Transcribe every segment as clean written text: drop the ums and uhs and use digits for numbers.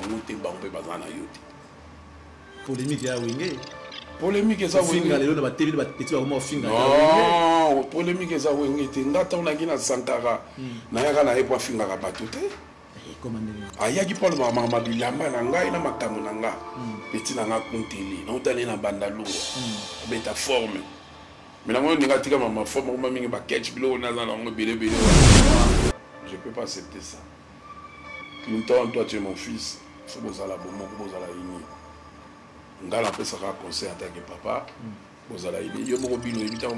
nous te bambe bazana yote. Polémique ya Wenge. Polémique eza Wenge. Non, polémique eza Wenge te. Ngata onaki na Sankara. Na yaka na epo afingaka bato te. Ayaki Paul mama bilamba na ngai na makambo na nga. Petit na nga konteli. Na utali na bandalo. Beta forme. Mais là, on a dit que ma forme, on m'a mis un paquet, je ne peux pas accepter ça. Clinton, toi tu es mon fils, il faut que vous allez à la bonne, vous allez à la ligne. On a appelé ça un conseil en tant que papa, vous allez à la ligne. Je me suis dit, je me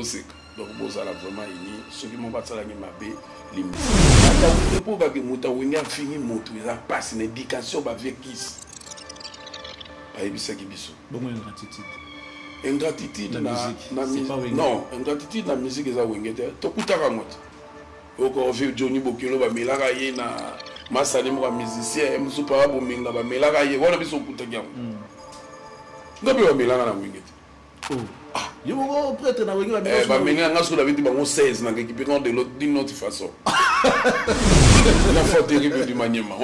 suis dit, donc vous allez vraiment à la ligne. Ceux qui m'ont pas ça, ils m'ont dit, les musiques. Pour que vous ayez fini, vous avez passé une éducation avec qui? C'est bon, une gratitude. Ingratitude la musique. Non, ingratitude na musique eza Wenge te. Tokutaka moto. Oko vu Johnny Bokelo ba melaka ye na masali mo musicien, musu pa bo minga ba melaka ye. Wana biso kutaka. Ngabe ba melaka na Wenge te. Oh. Ah, yo mo prêtre na Wenge ba melaka. Ba menga ngaso la vite bango 16 na équipement de l'autre d'une autre façon. L'enfant terrible du Maniema.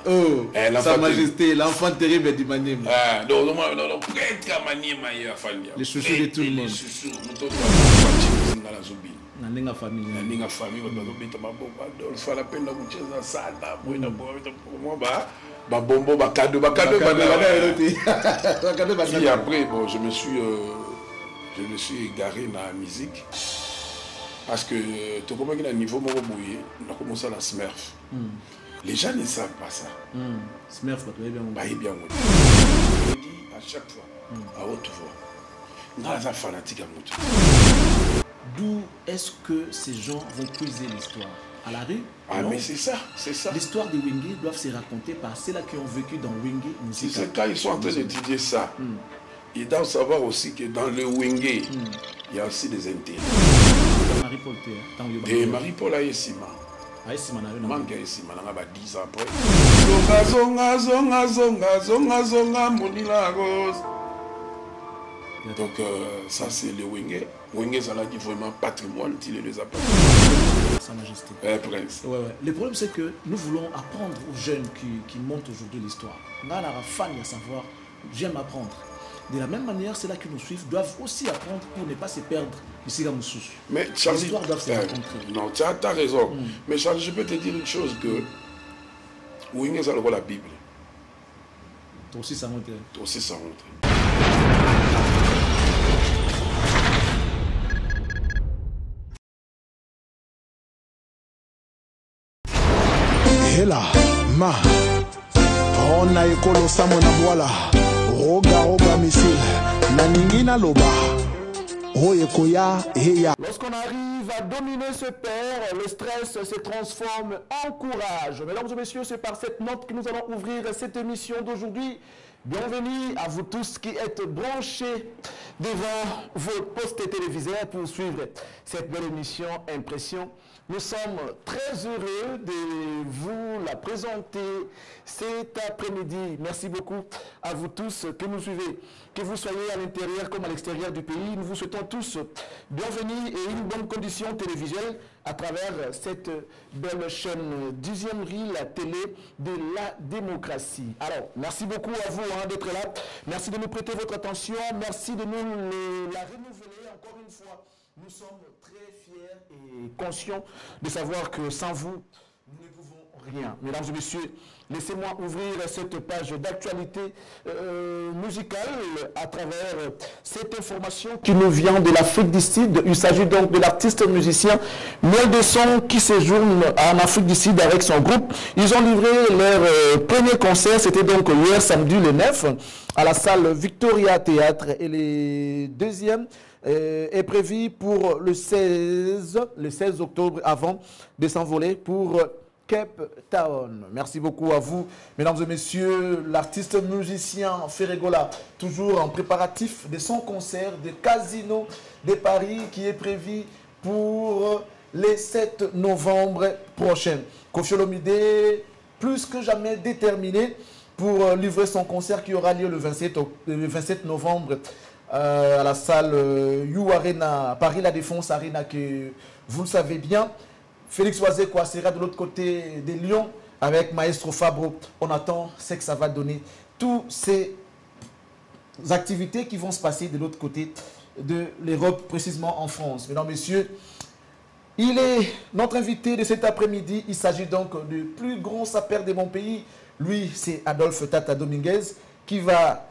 Oh, Sa Majesté, l'enfant terrible du Maniema. Ah, donc, prêtre Maniema, il a fallu. Les chouchous de tout le monde. Les chouchous, Naninga famille. Naninga famille, il la peine de ça. Bombo, cadeau. Et après, bon, je me suis égaré dans la musique. Parce que tu comprends qu'à un niveau, on a commencé à la Smurf. Les gens ne savent pas ça. Smurf, tu es bien. Je dis à chaque fois, à haute voix, nous sommes fanatiques à nous. D'où est-ce que ces gens vont puiser l'histoire? À la rue? Ah, mais c'est ça, c'est ça. L'histoire de Wenge doivent se raconter par ceux-là qui ont vécu dans Wenge musical. C'est quand ils sont en train d'étudier ça. Ils doivent savoir aussi que dans le Wenge, il y a aussi des intérêts. Marie-Paul, et Marie-Paul a Essima. Manque Essima, on a 10 ans après. Zonga, Monila Rose. Donc, ça c'est le Wenge. Wenge, ça là qui est vraiment patrimoine, il les appelle. Sa Majesté. Prince. Ouais. Le problème, c'est que nous voulons apprendre aux jeunes qui montent aujourd'hui l'histoire. On a la fan à savoir, j'aime apprendre. De la même manière, ceux-là qui nous suivent doivent aussi apprendre pour ne pas se perdre ici à Moussous. Mais Charlie, l'histoire doit se rencontrer. Non, tu as raison. Mais Charlie, je peux te dire une chose que Wenge, ça le la Bible. Toi aussi, ça monte. Toi aussi, ça monte. Hela, ma, on a écolo samona voilà. Roga missile, naningina loba. Lorsqu'on arrive à dominer ce père, le stress se transforme en courage. Mesdames et messieurs, c'est par cette note que nous allons ouvrir cette émission d'aujourd'hui. Bienvenue à vous tous qui êtes branchés devant vos postes téléviseurs pour suivre cette belle émission Impression. Nous sommes très heureux de vous la présenter cet après-midi. Merci beaucoup à vous tous que nous suivez. Que vous soyez à l'intérieur comme à l'extérieur du pays, nous vous souhaitons tous bienvenue et une bonne condition télévisuelle à travers cette belle chaîne 10e rue, la télé de la démocratie. Alors, merci beaucoup à vous d'être là. Merci de nous prêter votre attention. Merci de nous la renouveler encore une fois. Nous sommes très fiers et conscients de savoir que sans vous, nous ne pouvons rien. Mesdames et messieurs, laissez-moi ouvrir cette page d'actualité musicale à travers cette information qui nous vient de l'Afrique du Sud. Il s'agit donc de l'artiste musicien Miel de Son qui séjourne en Afrique du Sud avec son groupe. Ils ont livré leur premier concert, c'était donc hier samedi le 9 à la salle Victoria Théâtre, et le deuxième est prévu pour le 16 octobre avant de s'envoler pour Cape Town. Merci beaucoup à vous, mesdames et messieurs. L'artiste musicien Ferregola, toujours en préparatif de son concert de Casino de Paris qui est prévu pour le 7 novembre prochain. Koffi Olomide, plus que jamais déterminé pour livrer son concert qui aura lieu le 27 novembre à la salle You Arena, Paris La Défense Arena, que vous le savez bien. Félix Oazekwa sera de l'autre côté des Lions avec Maestro Fabro. On attend ce que ça va donner. Tous ces activités qui vont se passer de l'autre côté de l'Europe, précisément en France. Mesdames, Messieurs, il est notre invité de cet après-midi. Il s'agit donc du plus grand sapeur de mon pays. Lui, c'est Adolphe Tata Dominguez qui va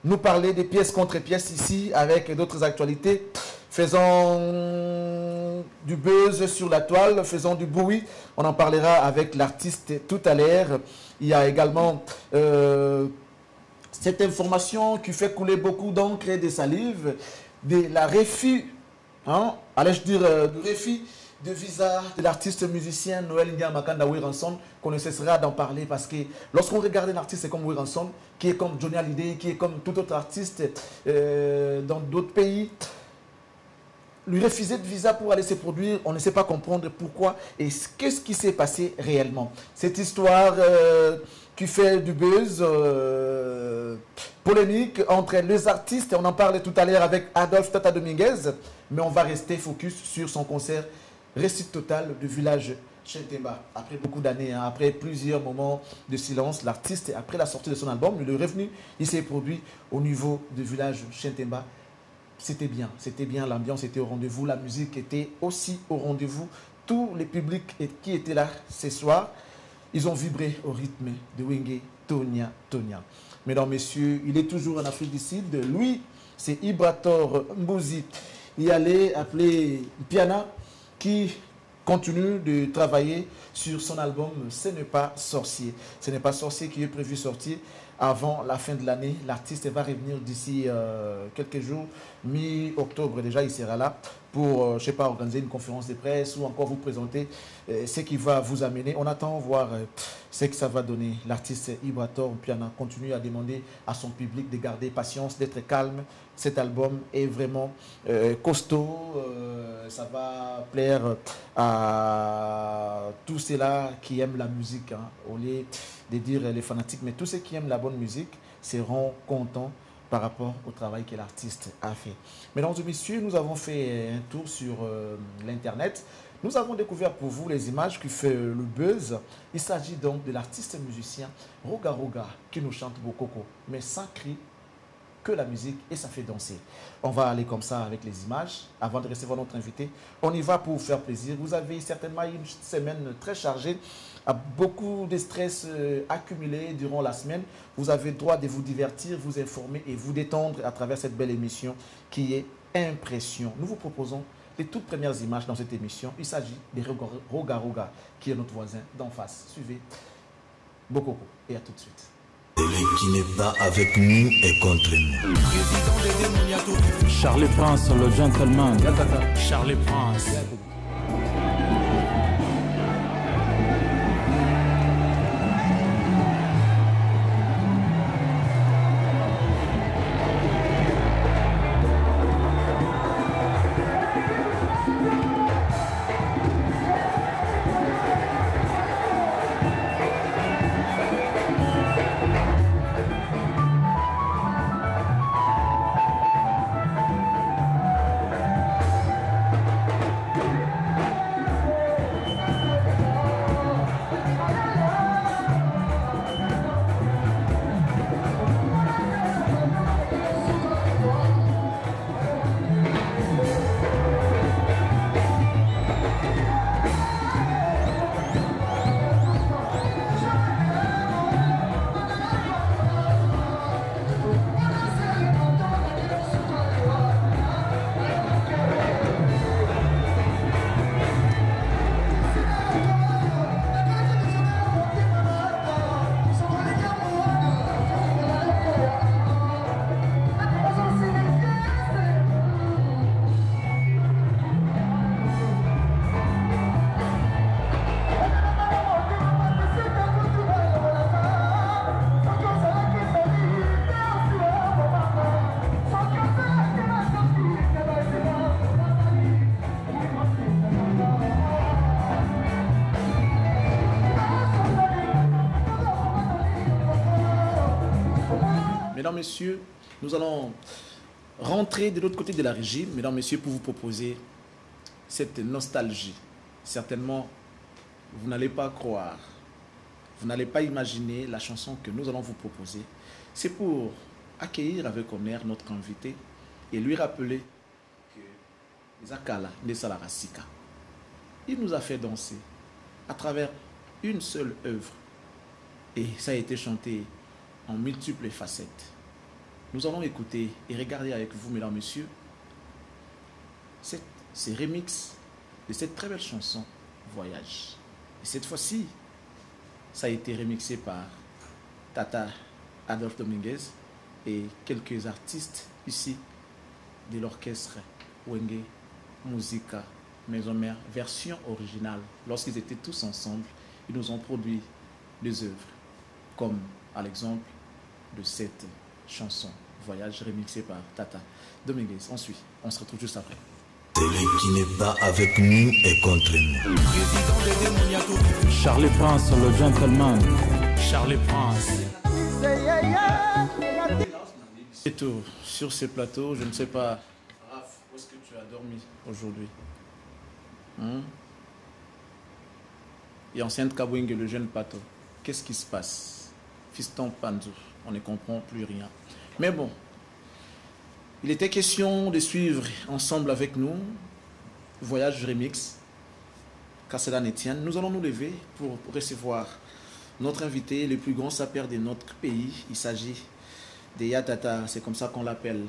nous parler des pièces contre pièces ici avec d'autres actualités. Faisons du buzz sur la toile, faisons du bruit. On en parlera avec l'artiste tout à l'heure. Il y a également cette information qui fait couler beaucoup d'encre et de salive de la refus, hein, allais-je dire, du refus de visa de l'artiste musicien Noël Nyamakanda Wiranson, qu'on ne cessera d'en parler parce que lorsqu'on regarde un artiste comme Wiranson, qui est comme Johnny Hallyday, qui est comme tout autre artiste dans d'autres pays, lui refuser de visa pour aller se produire, on ne sait pas comprendre pourquoi et qu'est-ce qui s'est passé réellement. Cette histoire qui fait du buzz, polémique entre les artistes, on en parlait tout à l'heure avec Adolphe Tata Dominguez, mais on va rester focus sur son concert Récit total du village Chentemba. Après beaucoup d'années, hein, après plusieurs moments de silence, l'artiste, après la sortie de son album, il est revenu, il s'est produit au niveau du village Chentemba. C'était bien, l'ambiance était au rendez-vous, la musique était aussi au rendez-vous. Tous les publics qui étaient là ce soir, ils ont vibré au rythme de Wenge Tonia Tonia. Mesdames, Messieurs, il est toujours en Afrique du Sud. Lui, c'est Ibrator Mbouzi. Il allait appeler Piana, qui continue de travailler sur son album Ce n'est pas sorcier. Ce n'est pas sorcier qui est prévu sortir avant la fin de l'année. L'artiste va revenir d'ici quelques jours, mi-octobre déjà, il sera là pour, je ne sais pas, organiser une conférence de presse ou encore vous présenter ce qui va vous amener. On attend voir ce que ça va donner. L'artiste Ibrator Piana continue à demander à son public de garder patience, d'être calme. Cet album est vraiment costaud. Ça va plaire à tous ceux-là qui aiment la musique, hein, au lieu de dire les fanatiques, mais tous ceux qui aiment la bonne musique seront contents par rapport au travail que l'artiste a fait. Mesdames et messieurs, nous avons fait un tour sur l'internet. Nous avons découvert pour vous les images qui font le buzz. Il s'agit donc de l'artiste musicien Roga Roga qui nous chante Bokoko, mais sans cri, que la musique et ça fait danser. On va aller comme ça avec les images avant de recevoir notre invité. On y va pour vous faire plaisir. Vous avez certainement une semaine très chargée, à beaucoup de stress accumulé durant la semaine. Vous avez le droit de vous divertir, vous informer et vous détendre à travers cette belle émission qui est Impression. Nous vous proposons les toutes premières images dans cette émission. Il s'agit de Roga Roga qui est notre voisin d'en face. Suivez Bokoko et à tout de suite. Celui qui n'est pas avec nous est contre nous. Charlie Prince, le gentleman. Charlie Prince. Mesdames, Messieurs, nous allons rentrer de l'autre côté de la régie, mesdames, Messieurs, pour vous proposer cette nostalgie. Certainement, vous n'allez pas croire. Vous n'allez pas imaginer la chanson que nous allons vous proposer. C'est pour accueillir avec honneur notre invité et lui rappeler que Zakala Nesalarasika, il nous a fait danser à travers une seule œuvre. Et ça a été chanté en multiples facettes. Nous allons écouter et regarder avec vous, mesdames, messieurs, ces remixes de cette très belle chanson Voyage. Et cette fois-ci, ça a été remixé par Tata Adolphe Dominguez et quelques artistes ici de l'orchestre Wenge Musica Maison Mère, version originale. Lorsqu'ils étaient tous ensemble, ils nous ont produit des œuvres, comme à l'exemple de cette chanson Voyage remixée par Tata Dominguez. Ensuite, on se retrouve juste après. Celui qui n'est pas avec nous est contre nous. Charlie Prince, le gentleman. Charlie Prince. Et tout, sur ces plateaux, je ne sais pas, Raph, où est-ce que tu as dormi aujourd'hui? Et ancienne Kabouing, le jeune Pato, qu'est-ce qui se passe? Fiston Panzou, on ne comprend plus rien. Mais bon, il était question de suivre ensemble avec nous Voyage Remix, Kassedan Etienne. Nous allons nous lever pour recevoir notre invité, le plus grand sapeur de notre pays. Il s'agit de Yatata, c'est comme ça qu'on l'appelle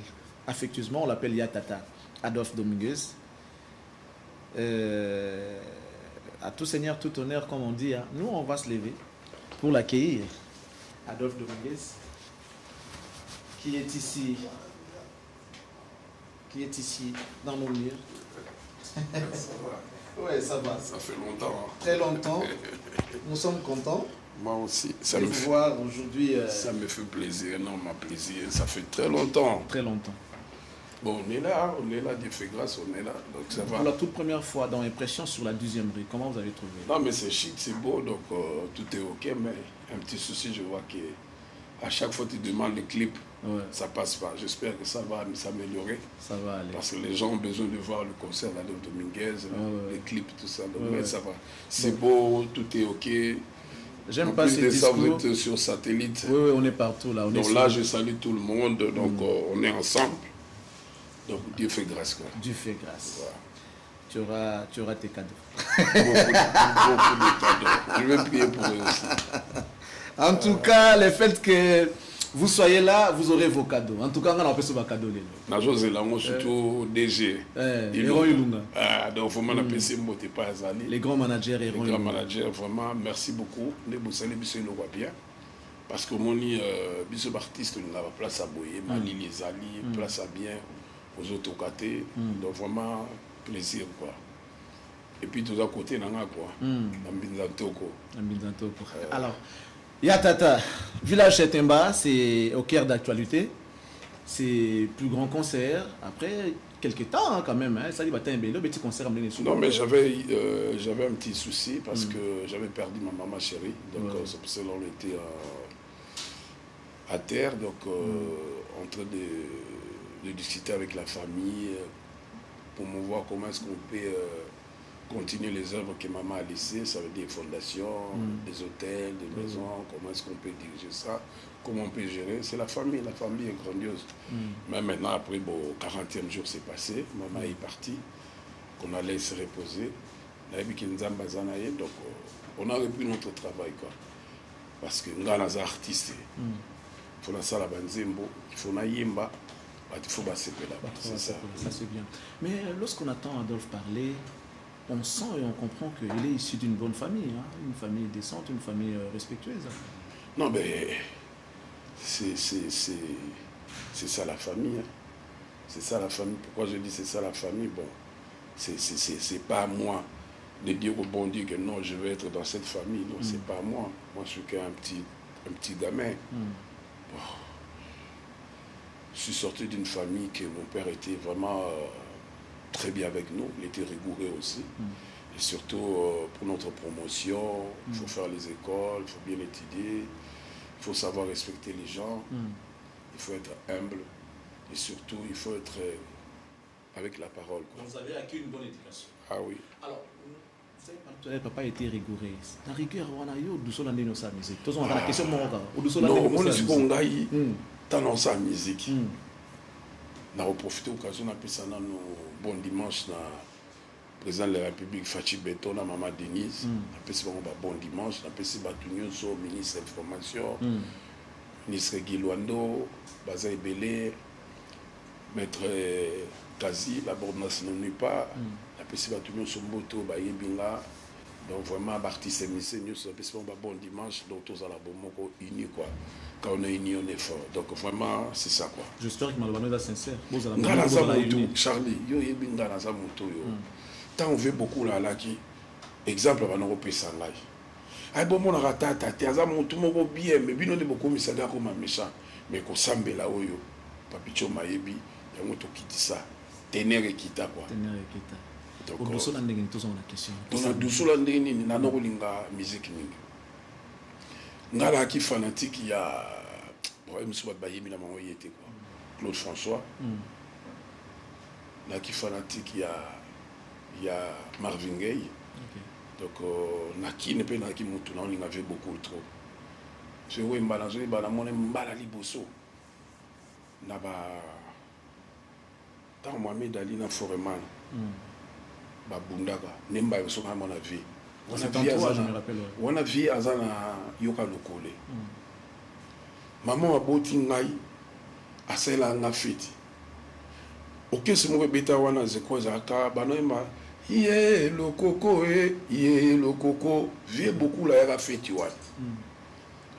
affectueusement, on l'appelle Yatata Adolphe Dominguez. À tout seigneur, tout honneur, comme on dit, hein. Nous on va se lever pour l'accueillir. Adolphe Dominguez, qui est ici dans nos murs. Ouais, ça va. Ça fait longtemps. Hein. Très longtemps. Nous sommes contents. Moi aussi. Ça me fait voir aujourd'hui. Ça me fait plaisir, énormément plaisir. Ça fait très longtemps. Très longtemps. Bon, on est là, Dieu fait grâce, on est là. Donc ça va. Pour la toute première fois dans Impression sur la 12e rue, comment vous avez trouvé? Non, mais c'est chic, c'est beau, donc tout est ok, mais un petit souci, je vois qu'à chaque fois que tu demandes le clip, ouais, ça passe pas. J'espère que ça va s'améliorer. Ça va aller. Parce que les gens ont besoin de voir le concert d'Adolphe Dominguez, les clips, tout ça. Donc, mais ça va. C'est beau, tout est ok. J'aime pas ces ça, discours. vous êtes sur satellite. Oui, on est partout là. Donc là, je salue tout le monde. Donc on est ensemble. Donc Dieu fait grâce. Quoi. Dieu fait grâce. Voilà. Tu auras tes cadeaux. Beaucoup de cadeaux. Je vais prier pour eux aussi. En tout cas, le fait que vous soyez là, vous aurez vos cadeaux. En tout cas, on a appelé ça cadeau. Surtout DG. Donc, vraiment, les grands managers. Les grands managers, vraiment, merci beaucoup. Nous saluons bien. Parce que mon artiste, nous avons place à Boyer, Mali, les alliés, place à bien aux autres côtés. Donc, vraiment, plaisir. Quoi. Et puis, tous à côté, alors, Yatata, Village Chetemba, c'est au cœur d'actualité. C'est plus grand concert. Après quelques temps, hein, quand même, ça dit un petit concert. Non, mais j'avais un petit souci parce que j'avais perdu ma maman chérie. Donc, c'est pour ça qu'on était à terre. Donc, en train de discuter avec la famille pour me voir comment est-ce qu'on peut continuer les œuvres que maman a laissées, ça veut dire fondations, des hôtels, des maisons, comment est-ce qu'on peut diriger ça, comment on peut gérer. C'est la famille est grandiose. Mais maintenant, après, bon, 40e jour s'est passé, maman est partie, qu'on allait se reposer. Donc, on a repris notre travail, quoi. Parce que nous sommes artistes. Il faut la salle à Banzembo, il faut la yemba, il faut la CP là-bas. C'est ça. Ça, c'est bien. Mais lorsqu'on attend Adolphe parler, on sent et on comprend qu'il est issu d'une bonne famille, hein? Une famille décente, une famille respectueuse. Non, mais c'est ça la famille. Hein. C'est ça la famille. Pourquoi je dis c'est ça la famille? Bon, c'est pas à moi de dire au bon Dieu que non, je vais être dans cette famille. Non, c'est pas à moi. Moi, je suis qu'un petit gamin. Bon. Je suis sorti d'une famille que mon père était vraiment très bien avec nous, il était rigoureux aussi. Et surtout pour notre promotion, il faut faire les écoles, il faut bien étudier, il faut savoir respecter les gens, il faut être humble et surtout il faut être avec la parole. Quoi. Vous avez acquis une bonne éducation. Ah oui. Alors, Papa était rigoureux. La rigueur, on a eu du sol en dénonce la musique. Tout la question mon gars. Non, moi je suis congaï. Dans sa musique. On a profité de l'occasion de ça dans bon dimanche na président de la République Fachi Beto na maman Denise. On a passé bon dimanche. On a passé Batunyo so ministre de l'information, ministre Guilouando, Bazaï Belé, maître Kazi, la borde nationale n'est pas. On a passé Batunyo so Mboto, Baye Binga. Donc vraiment, l'artiste musicien, nous sommes bon dimanche, donc tous à la bonne unis quoi. Quand on est unis, on est fort. Donc vraiment, c'est ça quoi. J'espère que Malobano est sincère. Charlie, yo yebi ngana za moto yo. Tant on veut beaucoup là qui exemple va nous pesa là. Ay bon mon rata tata za moto moko bien mais bino de beaucoup misada ko ma méchant mais ko sambela oyo. Papicho mayebi ya moto kiti ça. Tenere kita quoi. Tenere kita. Donc, on a une question. On a une musique. On a un fanatique, il y a Claude François. On a un fanatique, il y a Marvin Gaye. Donc, on a qui ne peut pas on avait beaucoup trop. Je vois une balance, on a un balali bosso. On a un Mohamed Ali na Foreman. Babundaka nemba yo soka mon avis on a vie azana yoka lokole maman aboti ngai asela nga fiti okese mo beta wana zeko zaka banoema ye lokoko vie beaucoup la ya fiti wana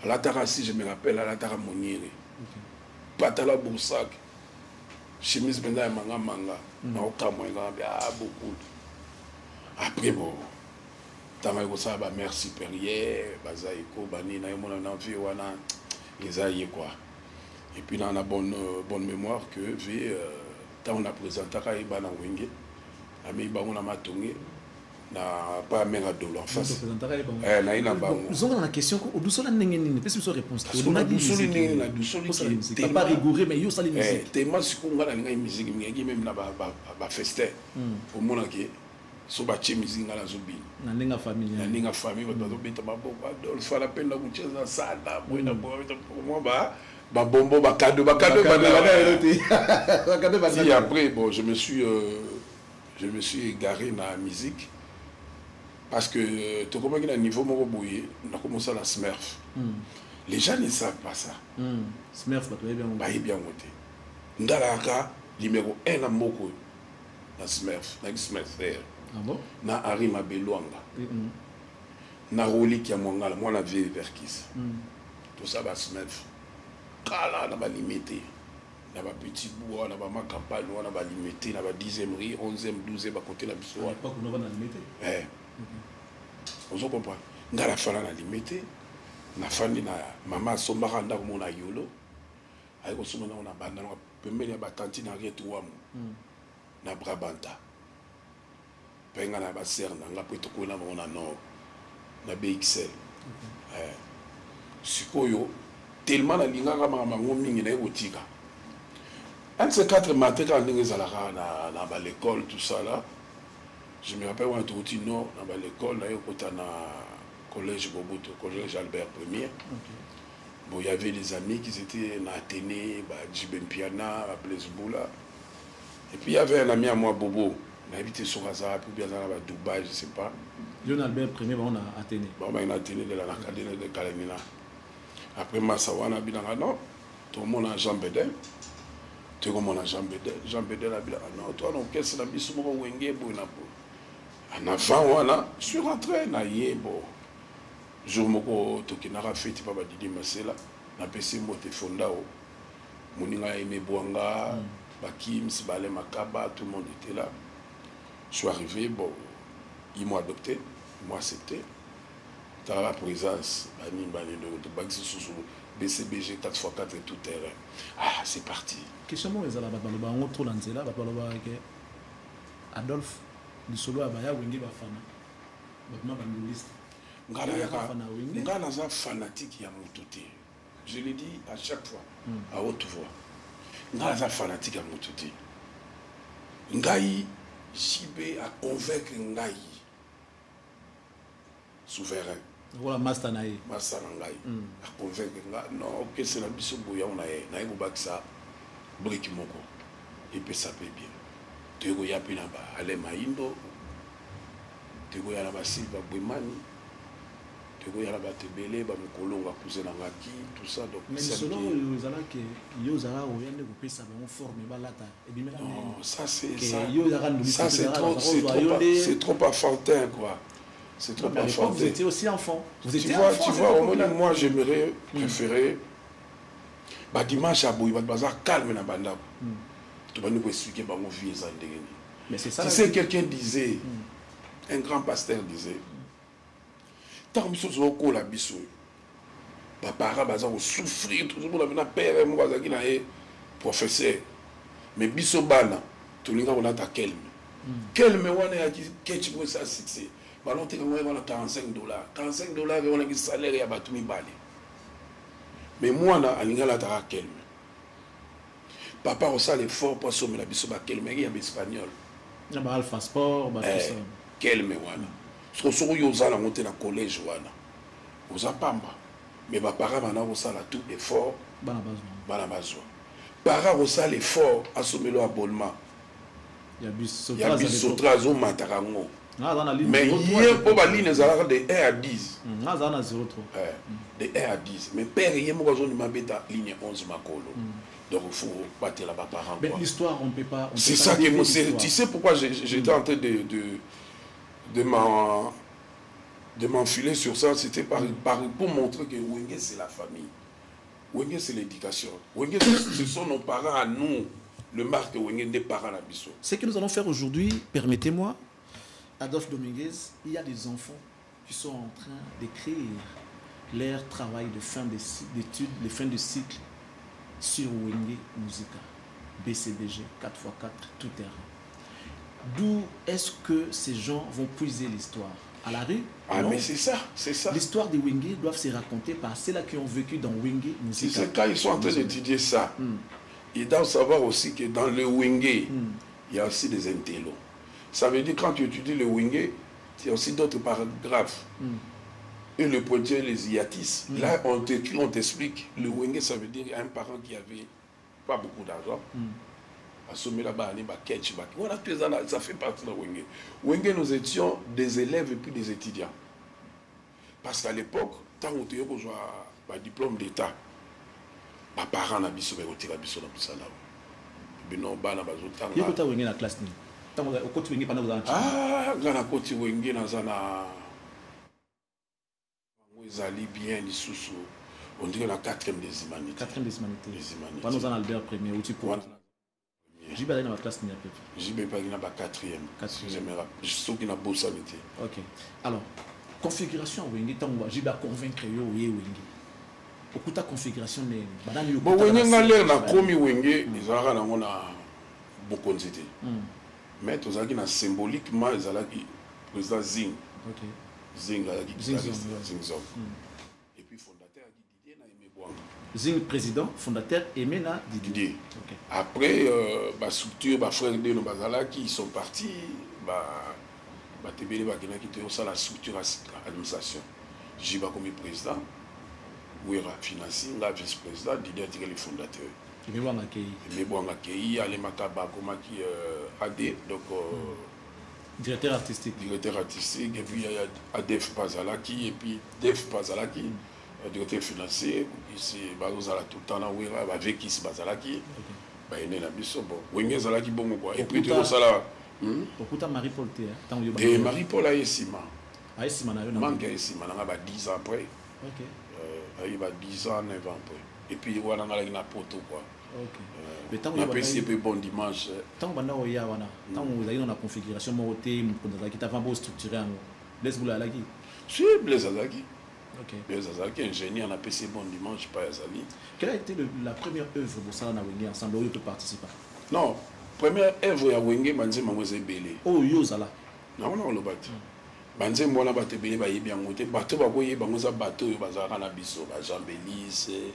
la tara si je me rappelle la tara moniere patala boursac chemise benda manga na okamwa nga beaucoup. Après, bon, ça va mère supérieure, bazaïko, banina, et mon envie, les quoi. Et puis, on a bonne mémoire que, on a présenté à Ibana Wenge, à Miba, on a matonné, n'a pas mère à dolo en face. Nous avons la question, au douce, on a une réponse. On a dit, pas rigoureux, mais il y a une musique. Tellement, si on a une musique, il y a même la festin. Au monde qui so bache musique ngala zobi na ninga famille bato beta maboko Adolphe la peine la kucheza sana mwenda moi ba bombo ba cadeau si après bon je me suis égaré dans la musique parce que tout comme à niveau moko boye on a commencé la Smurf les gens ne savent pas ça Smurf ba bien monté ndalaka numéro 1 na moko na Smurf na Smurf na Arima Beluanga na Rolik ya Mwangala mwana vieille Verkis tout ça va se mettre kala na ba limité na ba petit bois na ba makampane na ba limité na ba 10e rue 11e 12e ba côté la biso pas qu'on va na limité on se comprend ngala fana na limité na fandi na mama sombaka ndako mona yolo ay ko soma na banda na pembeni ya ba tanti na retuamu na Brabanta penga na ba serna nga pweto ko na mona no na BXL sikoyo tellement na linga nga mango mingi na erotika un de ces 4 matins quand on est à la l'école tout ça là je me rappelle on était au nord dans l'école là au collège Boboto collège Albert Ier bon il y avait des amis qui étaient dans Athénée bah Jibem Piana à Blaise Boula et puis il y avait un ami à moi Bobo on a habité sur Hazara, puis bien à Dubaï, je ne sais pas. Lionel Albert Premier, on a Athénée. Bon, on a Athénée de la Académie de Kalemina. Après Massawa, on a bien non, tout le monde a Jean Bedel. Tout le monde a Jean Bedel. Jean Bedel a bien non, toi, non, qu'est-ce que c'est la mission de Wenge, en avant, voilà, je suis rentré, na bon. Jour moko tokinara fête papa Didi Masela, na pesi moté fondao. Moninga aimé Boanga, Bakim, Sibale Makaba, tout le monde était là. Je suis arrivé, bon, ils m'ont adopté, ils m'ont accepté. Dans la présence, BCBG 4x4 et tout terrain. Ah, c'est parti. Question moi, les Alabama, on trouve l'anzela, Adolphe, du solo à Baya, Wengi Bafana. Ngana za fanatique ya Moutouté. Je l'ai dit à chaque fois, à haute voix. Ngana za fanatique ya Moutouté. Ngai Jibé a convaincu Ngai souverain. Voilà, Mastanaï. Masanangai. A convaincre non, ok, c'est la biso bouillon, on a eu ça, brique moko. Et puis ça peut bien. Tu es à Pinaba, allez Maïndo, tu es à la Silva Bouimani, tu es à la Batebele, Bamukolo, Bakouze Nangaki, tout ça. Mais selon les Zala qui Yozara, on vient de couper ça, on forme Balata. Non, ça c'est ça. C'est trop enfantin, quoi. C'est trop enfantin. Vous étiez aussi enfant. Tu vois, au moins, moi j'aimerais préférer. Bah, dimanche à Bouy, bazar calme na banda. Tu vas nous expliquer bah mon vie mais c'est ça. Tu sais, quelqu'un disait, un grand pasteur disait, tant que nous sommes la bisou, papa bazar au souffrir, tout le monde a père, moi bazar qui n'a professeur, mais bisou bana, tout le monde a ta calme. Calme, on est à qui tu peux ça c'est. Ballon t'es comme on a $45. $45 on a qui salaire et à batumi balé. Mais moi na alingala ta calme. Papa au sale fort pour sommer la biso ba calme il y a espagnol. Na ba Alpha Sport ba tout ça. Calme wana. So yo zala monter na collège wana. Oza pamba. Mais ba para bana au sala tout effort bana bazwa. Para au sale effort à sommer le abonnement. Il y a biso trazo matarango. Mais hier, pour la ligne, de 1 à 10. De 1 à 10. Mais père, il y a une ligne 11 Makolo. Donc il faut battre là-bas par an. Mais l'histoire, on ne peut pas. C'est ça qui est. Tu sais pourquoi j'étais en train de m'enfiler sur ça? C'était pour montrer que Wenge, c'est la famille. Wenge, c'est l'éducation. Wenge, ce sont nos parents à nous. Le marque Wenge des parents à Bissot. Ce que nous allons faire aujourd'hui, permettez-moi. Adolphe Dominguez, il y a des enfants qui sont en train d'écrire leur travail de fin d'études, les fins de cycle sur Wenge Musica, BCBG, 4x4, tout terrain. D'où est-ce que ces gens vont puiser l'histoire? À la rue? Ah non, mais c'est ça, c'est ça. L'histoire des Wenge doivent se raconter par ceux-là qui ont vécu dans Wenge Musica. C'est quand ils sont en train d'étudier ça. Ils doivent savoir aussi que dans le Wenge, il y a aussi des intellos. Ça veut dire quand tu étudies le Wenge, il y a aussi d'autres paragraphes. Et le pointier, les hiatis. Là, on t'écrit, on t'explique. Le Wenge, ça veut dire un parent qui avait pas beaucoup d'argent. Assommé là-bas, voilà, ça fait partie de Wenge. Wenge, nous étions des élèves et puis des étudiants. Parce qu'à l'époque, tant qu'on était un diplôme d'État, mes parents n'ont pas retiré la biso dans tout ça là. Mais non, bah, il y a Wenge dans la classe. Ah, Gana Koti Wenge Nazana Zali bien les sous on dirait la 4e des humanités. 4e des humanités. Pas nous en Albert premier ou tu pourras. J'y vais dans la classe. J'y vais pas dans la 4e. Je suis qui n'a pas sanité. Ok. Alors, configuration Wenge, j'y vais convaincre yo Wenge. Au ta configuration n'est. Bon, Wenge n'a l'air na promis Wenge, ils ont beaucoup de cité. Mais tu as symboliquement le président Zing. Zing Zong. Et puis fondateur Didier Aimé Bouanga. Zing président, fondateur Aimé Didier. Après, la structure, les frères de Bazala qui sont partis, qui ont la structure administration. J'ai comme président, Ouera financier, la vice-président, Didier est le fondateur. Mais bon, accueilli, Ali Mataba, qui AD, donc directeur artistique. Directeur artistique, et puis il y a Adef Pazalaki, et puis Def Pazalaki, directeur financier, ici, Bazala tout le temps, avec Kis Bazalaki, il y a bon, Wenge Zalaki, bon, quoi. Et puis tu as ça là. Pourquoi Marie-Paul Théa? Et Marie-Paul a Essima. A Essima, manque Essima, il y a 10 ans après. Il y a 10 ans, 9 ans après. Et puis, on a un poteau, quoi. On a passé un bon dimanche. Tant que vous avez une configuration, vous avez structuré. Blaise Boulalaki. Si, Blaise Azaki. Blaise Azaki, ingénieur, on a passé un bon dimanche, pas Azali. Quelle a été la première œuvre pour ça, Wenge ensemble, où vous participez? Non, première œuvre à Wenge, Manzé Mamoise Belé. Oh, Yozala. Non, le bateau. Banze mwana bato belé ba yebi yango te bato ba koyeba bango za bato yo bazaka na biso ba Jean Bélise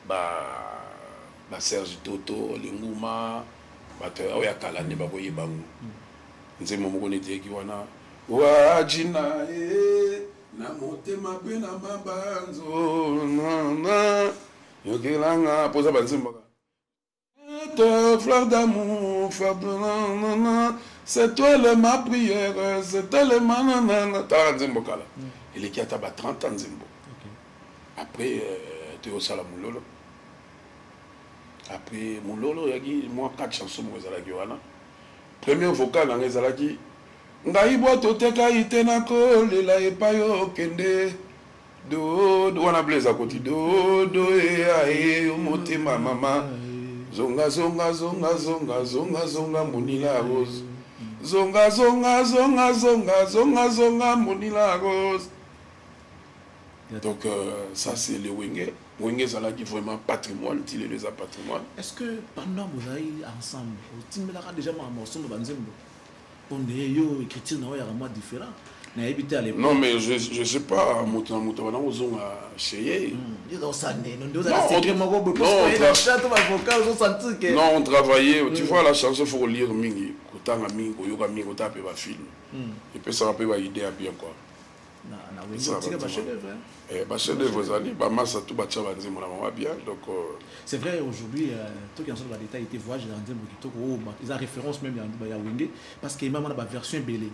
ba Serge Toto Linguma bato oya kala ne ba koyeba bango nze momo ko nete ki wana wajina na motema pe na mabanzo na yokelanga poza banzimba fleur d'amour fleur de c'est toi le ma prière c'est toi le manana ta nzimbo kala il est qui a 30 ans nzimbo après tu au sala mulolo après mulolo yaki moi 4 chansons mo ezalaki wana premier vocal na ezalaki ngai boto teka itena kolela epai okende do wana blaza koti do e motema mama zonga zonga zonga zonga zonga zonga monila rose zonga zonga zonga zonga zonga zonga monila rose. Donc ça c'est le Wenge. Wenge zalaki vraiment patrimoine, il est les patrimoine. Est-ce que pendant vous avez ensemble, vous avez déjà ensemble banzembo? On est yo écriture na ya moi différent. Na habité à l'époque. Non mais je sais pas mutu bana ozonga cheye. Non, on travaillait, tu vois la chanson faut lire mingi, kotanga mingi, koyoka mingi, kotape ba film. Et puis ça rappelle ba idée à bien quoi. C'est vrai aujourd'hui, tout qui en sont dans l'État était voyage ils ont référence même à Wenge parce qu'il y a même la version belée.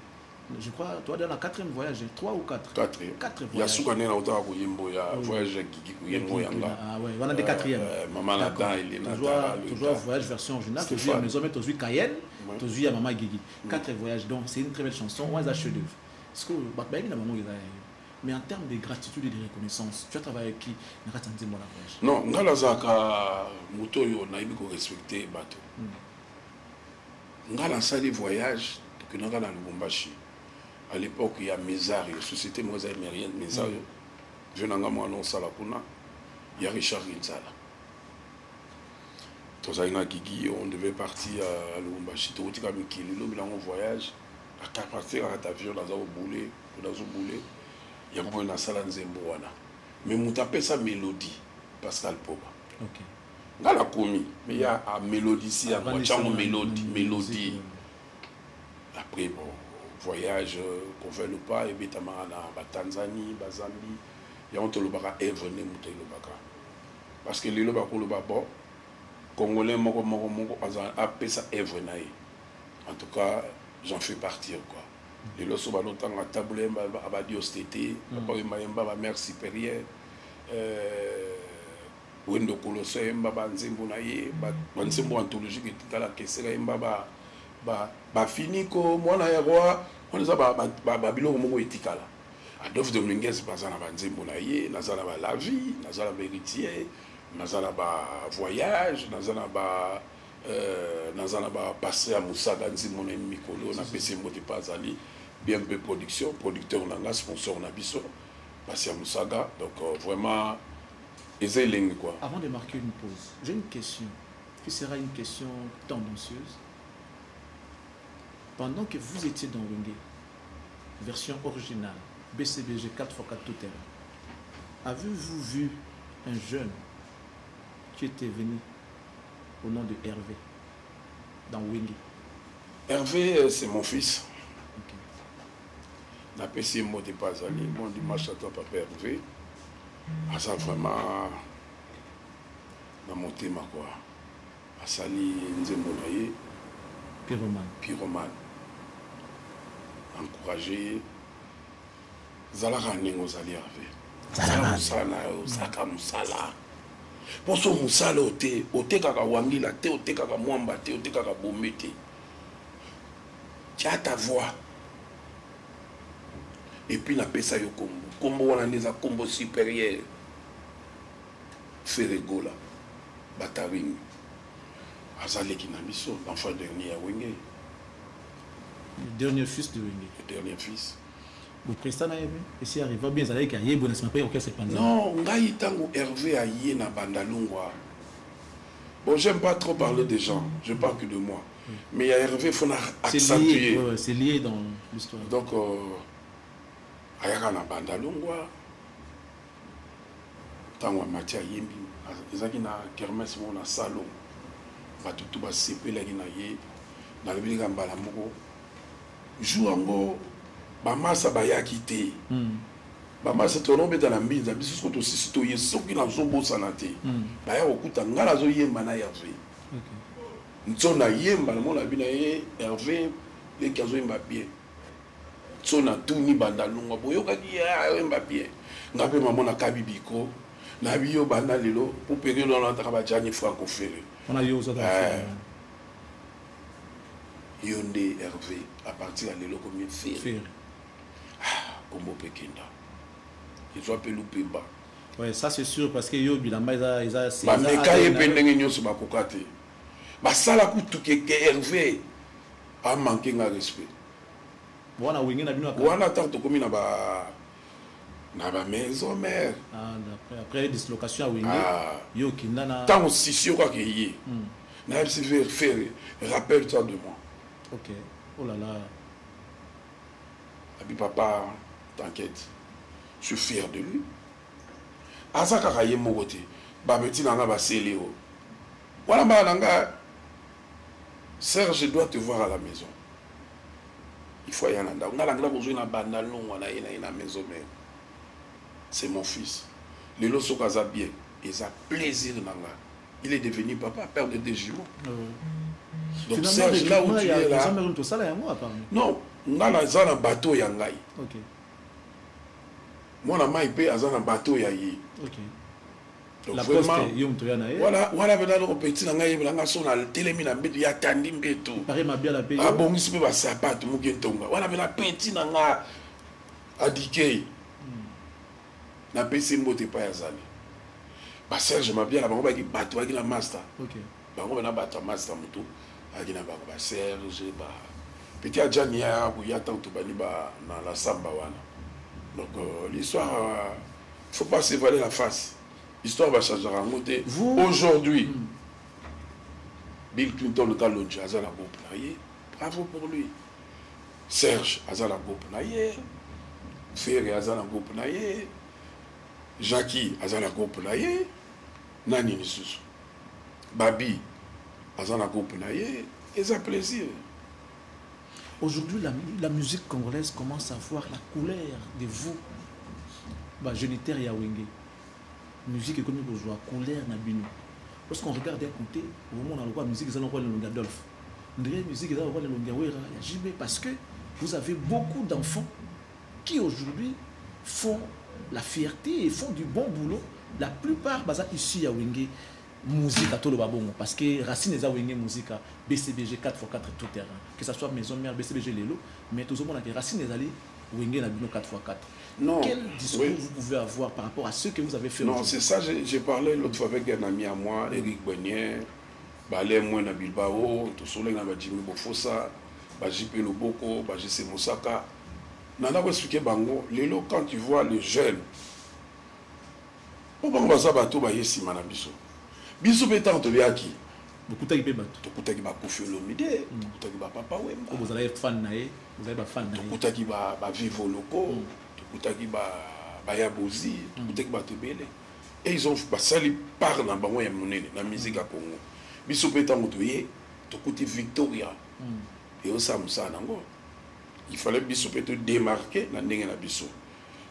Je crois, toi dans la 4e voyage, 3 ou 4 4 il y a souvent un autre voyage qui ah ouais, on a des 4e. Maman là-dedans, il est toujours voyage version originale, toujours à maison mais toujours Cayenne, toujours à Maman Guigui. 4 voyages, donc c'est une très belle chanson, on a chef-d'œuvre. Parce que mais en termes de gratitude et de reconnaissance, tu as travaillé avec qui? Non, Ngalazaka Mutoyo n'a pas respecté bateau. Ngalasa des voyages que nous avons dans Lubumbashi. À l'époque, il y a Mésario, société mosaïmérienne Mésario. Je n'ai pas mon Salakuna. Il y a Richard Ginzala. On devait partir à Lubumbashi. Tout le monde a un voyage. À partir à avion, dans un boulet. Il y a un salle nzembo wana mais mutape sa mélodie Pascal Poba OK ngala komi mais il y a une mélodie ici à chango mélodie après bon voyage qu'on fait le pas et bitama na Tanzanie Zambie il y a on te le baka evene mutai le baka parce que le baka le baba congolais moko appelle ça evene en tout cas j'en fais partie quoi. Les lois sont longtemps à table à Diostété, à mère supérieure, Wendo Colosso, Banzembo Naye, Banzembo anthologique et la Kessera, fini comme moi, on les a Babylon au moment étikala. Adolphe Dominguez, Bazana Banzembo Naye, Nazana la vie, Nazana héritier, Nazana voyage, Nazana passer à Moussa Ganzi, mon ami Mikolo, on a passé Moté Pazali. Bien peu production, producteur on a sponsor on a biso, passer à Moussaga, donc vraiment, ils quoi. Avant de marquer une pause, j'ai une question qui sera une question tendancieuse. Pendant que vous étiez dans Wenge, version originale, BCBG 4x4 tout terrain, avez-vous vu un jeune qui était venu au nom de Hervé dans Wenge? Hervé, c'est mon fils. La PC mot de pas allé, mon dimanche à toi papa Hervé. À ça vraiment dans mon thème quoi. À Sali Nzembonaye. Pyromane. Encourager. Zalaka Nengo Zali Hervé. Zalaka Musala. Pour son Musala ote kaka wangila te, ote kaka mwamba te, ote kaka bomete. Tu as ta voix. Et puis, on appelle ça le combo. Combo, on a des combo supérieur. Ferregola. Bataring. Azale qui n'a mis ça. L'enfant dernier à Wenge. Le dernier fils de Wenge. Le dernier fils. Vous prestez à Hervé? Et si arrive bien, vous allez qu'il y ait un bon esprit auquel c'est pendant. Non, Ngaï Tango Hervé a yé na Bandalungwa. Bon, j'aime pas trop parler des gens. Je parle que de moi. Mais il y a Hervé, il faut accentuer. C'est lié dans l'histoire. Donc, ayaka na Bandalungwa. Tango Matia Yembi. Ezaki na kermesse mo na salon. Batutu ba sepelaki na ye. Na lebika mbala moko. Jour ango ba masa ba yakite. Maman, c'est ton nom dans la mise. Bis que aussi si tu es ce qui n'a pas santé. Bah ya okuta ngala zo yemba na Hervé. Ntsona yemba na mona bina Hervé les kazo yemba bien. Ntsona tuni banda lunga boyoka ki yemba bien. Ngape maman na kabibiko na biyo banda lelo pour périr dans l'entendre ba jani franco ferré. On a eu aux autres. Yonde Hervé à partir de lelo comme ferré. Comme Pekenda. Il soit peloupé bas. Oui, ça c'est sûr parce que yo bilamba ils a mais quand il pendenge nyonso bakokate. Ba sala kutu ke Hervé a manqué de respect. Wana wingi na bino wana tanto komi na ba maison mère. Ah après dislocation à wingi yo kinana tant aussi sûr que yé. Na se faire rappelle-toi de moi. OK. Oh là là. Abi papa, t'inquiète. Je suis fier de lui. Azaka kaye mogote. Babeti nanga ba seléo. Voilà nanga. Serge, je dois te voir à la maison. Il faut y aller là. On a l'anglais besoin na bandal non wana ina maison mais c'est mon fils. Le loso kaza bien, il a plaisir nanga. Il est devenu papa, père de 2 jumeaux. Donc Serge là où tu es là. Non, on a un bateau yangai. OK. Moi, je suis un bateau. OK. Donc, la vraiment, voilà, voilà, le petit, il y a un télémine, il y a un tandim et tout. Ah bon, il y a un sapat, il y a un petit, il y a un diké. Il y a un petit, il y a un Serge, je m'appelle, il y a un bateau, il y a un master. OK. Il y a un bateau, master, il y a un Serge, petit, il y a un la samba. Donc l'histoire, il ne faut pas se voiler la face. L'histoire va changer en côté. Aujourd'hui, Bill Clinton est à Londres, Azala Goupenaye. Bravo pour lui. Serge Azala Goupenaye. Ferré Azala Goupenaye. Jackie Azala Goupenaye. Nani Nisusu. Babi Azala Goupenaye. Et ça plaisir. Aujourd'hui, la musique congolaise commence à voir la couleur de vous. Génitaire et Awenge. Musique économique aujourd'hui, couleur Nabino. Lorsqu'on regarde d'un côté, au moment où on a la musique, ils ont le Gadolf. La musique, ils ont le Ngawera, JB, parce que vous avez beaucoup d'enfants qui aujourd'hui font la fierté et font du bon boulot. La plupart, ici à Wenge, musique à tout le babon parce que Racine est à Wenge musique à BCBG 4x4 tout terrain que ça soit maison mère BCBG Lelo mais tout le monde a Racine est allé Wenge na bino 4x4. Non. Quel discours vous pouvez avoir par rapport à ce que vous avez fait? Non, c'est ça, j'ai parlé l'autre fois avec un ami à moi, Eric Bonnier, Balé moi na Bilbao, tout soleil na Jimmy Bofosa, JP Loboko, JC Moussaka. Nana va expliquer bango, Lelo quand tu vois les jeunes. Pourquoi on va ça bateau ba yesi manabiso. Biso pétant to biaki. Beaucoup de gens qui ba Koffi Olomide, beaucoup qui ba Papa Wemba. Vous allez être fan naé, vous allez être fan naé. Beaucoup qui ba Vivo Loco, beaucoup qui ba Yabozi, beaucoup qui ba Tebele. Et ils ont sali par na bango ya monene na musique à Congo. Biso pétant to yé, to côté Victoria. Et on samusa nango. Il fallait biso pétant démarquer na ndenge na biso.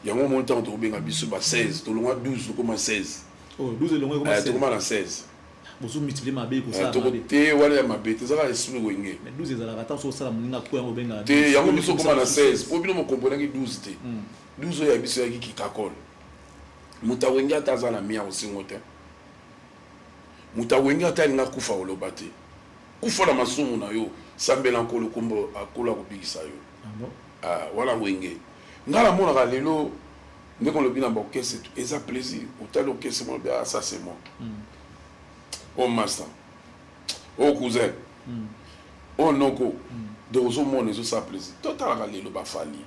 Il y a un moment où on a biso ba 16, to loin 12, comme 16. Oh, 12 et loin comme 16. Vous multipliez ma bête pour ça. Tu voilà ma bête, ça va esprit wenge. Mais 12 ils attendent sur ça moninga ko en benga. Tu y a un biso comme 16. Pour bien me comprendre que 12 te. 12 ya biso ya ki kakol. Muta wenge ataza na mia aussi ngote. Muta wenge atalinga kufa olobate. Kufa na masumu na yo, sambela nkolo kombo akola kopikisa yo. Ah bon? Ah voilà wenge. Ngala mona ka lelo ndeko lobi na bokese tout. Et ça plaisir. Autant le caisse moi bien ça c'est moi. Oh master, oh cousin, oh noko, de aux hommes les ça plaisir. Total à le bafali,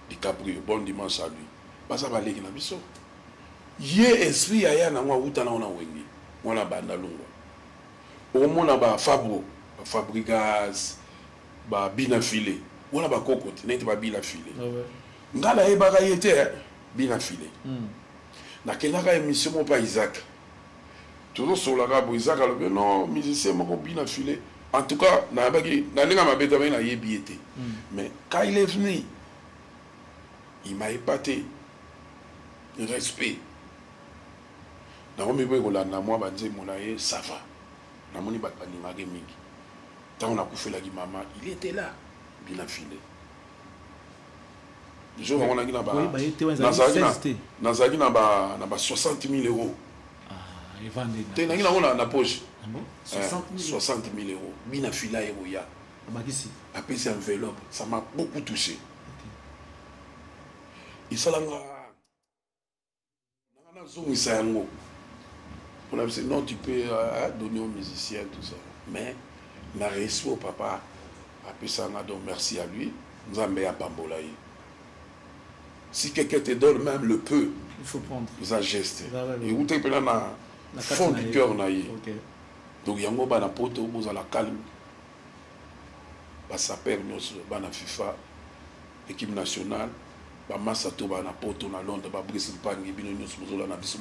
DiCaprio, bon dimanche à lui. Pas ça va aller na biso. Yé esprit aya na moi uta na ona wengi. Mona banda lunga. Au mona ba Fabro, ba Fabrigas, ba bina filé. Wala ba kokoti, nete ba bina filé. Ngala e ba yete bina filé. Na kelaka émission mo pa Isaac. Toujours sur la rabo Isaac a le non musicien mon bien affilé. En tout cas, na ninga ma bête na yebiété. Mais quand il est venu, il m'a épaté. respect. Dans le moment où la moi banze monaye ça va. Na moni ba balingage mingi. Tant on a couffé la maman, il était là, bien affilé. Le jour où on a dit na 60 000 euros. Ah, il vendait. Tu as dans la poche. 60 000 euros. Bien affilé et roya. Après cette enveloppe, ça m'a beaucoup touché. Il s'est on a dit non, tu peux donner aux musiciens, tout ça. Mais, na respect au papa, après ça, donc merci à lui, nous avons mis à Bambolaï. Si quelqu'un te donne même le peu, il faut prendre. Vous avez gesté. Et vous êtes dans le fond du cœur. Donc, il y a un peu de pote, vous avez la calme. Ça permet la FIFA, l'équipe nationale.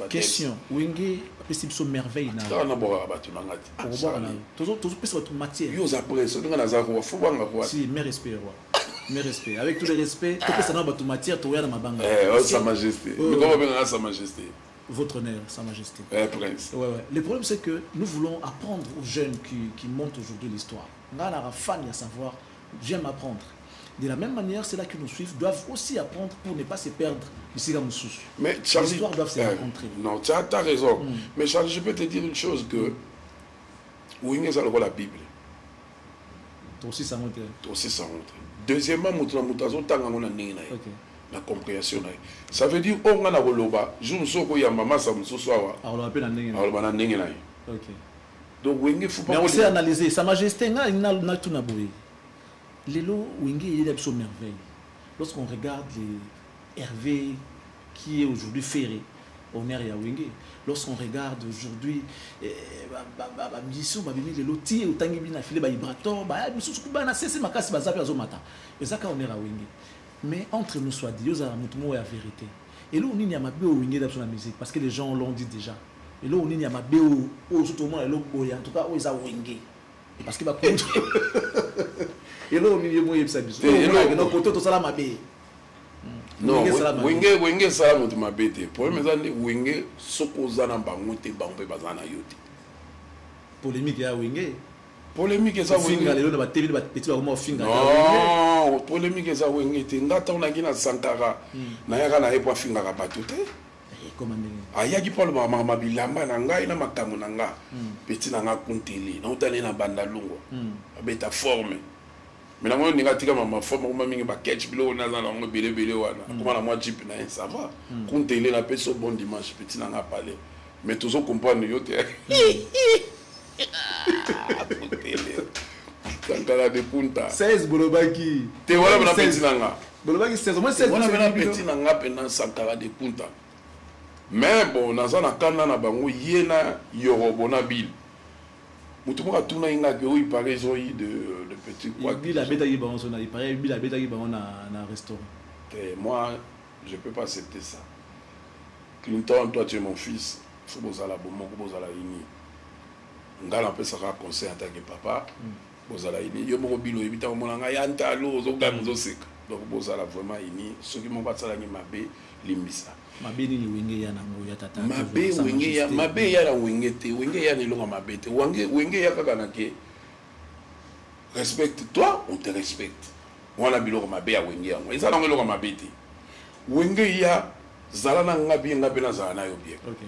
Question, Wenge, c'est une merveille. Si, mes respects. Mes respects. Avec tous les respects, tu matière, tu regardes ma banque. Sa Majesté. Sa Majesté. Votre honneur, Sa Majesté. Prince. Le problème, c'est que nous voulons apprendre aux jeunes qui montent aujourd'hui l'histoire. Nous avons fan à savoir, j'aime apprendre. De la même manière, ceux-là qui nous suivent doivent aussi apprendre pour ne pas se perdre ici dans mais Charles, les histoires doivent se rencontrer. Non, tu as raison. Mais Charles, je peux te dire une chose que Wenge ça la Bible. Toi aussi ça monte. Deuxièmement, la compréhension. Ça veut dire on a goloba, je ne sais pas maman ça me soir. Alors on appelle OK. Donc Wenge faut pas. Mais on sait analyser Sa Majesté na tout na boui. Lélo Wenge il est absolument merveille. Lorsqu'on regarde les Hervé qui est aujourd'hui ferré, on est à Wenge. Lorsqu'on regarde aujourd'hui musicien babimi Lélo ti au tangi bina filé ba ibrator ba mususu kubana cesse makasi bazapi azomata. Ezaka on est à Wenge. Mais entre nous soit dit, yoza mutumo ya vérité. Et là on n'y a ma bé au Wenge dans la musique parce que les gens l'ont dit déjà. Et là on n'y a ma bé au surtout moi en tout cas au isa Wenge. Parce que ba contre et là, on y est moins sabiso. Et là, on côté tout ça la mabé. Non, Wenge ça la mabé. Pour mes amis, Wenge sokoza na bangote bangbe bazana yote. Polémique ya Wenge. Polémique ça Wenge. Finga lelo na ba télé ba petit ba comment finga. Non, polémique ça Wenge te ngata on a gina Sankara. Na yaka na epo finga ka batute. Comment ndenge? Ayaki Paul mama bilamba na ngai na makamu na nga. Petit na nga kunteli. Na utale na banda lungo. Abeta forme. Mais la moindre négative ma forme comme mingi ba catch bilo na za na ngo belé wana comme la moi jeep na ça va quand télé la personne bon dimanche petit na nga parler mais toujours comprendre yo te Sankara de punta 16 bolobaki te wala na petit na nga bolobaki 16 au moins 16 wala na petit na nga pendant Sankara de punta mais bon na za na kana na bango yena yorobo na bil mutu mo atuna inga ke oui paraît de petit quoi il a bêta qui ba on sona il paraît il a bêta qui ba on na restaurant et moi je peux pas accepter ça. Clinton, toi tu es mon fils, faut bozala bomo ko bozala ini ngala pesa ka conseil en tant que papa bozala ini yo mo bilo ebita mo na nga yanta lo zo ga mo zo seka donc bozala vraiment ini ce qui mo batsala ni mabe limbisa mabe ni Wenge ya na ngo ya tata mabe ya na Wenge te Wenge ya ni longa mabe te Wenge ya kaka na ke respecte toi on te respecte wana biloko mabe ya Wenge yango eza na ngo longa mabe te Wenge ya zala na ngabi na zala na yo bien OK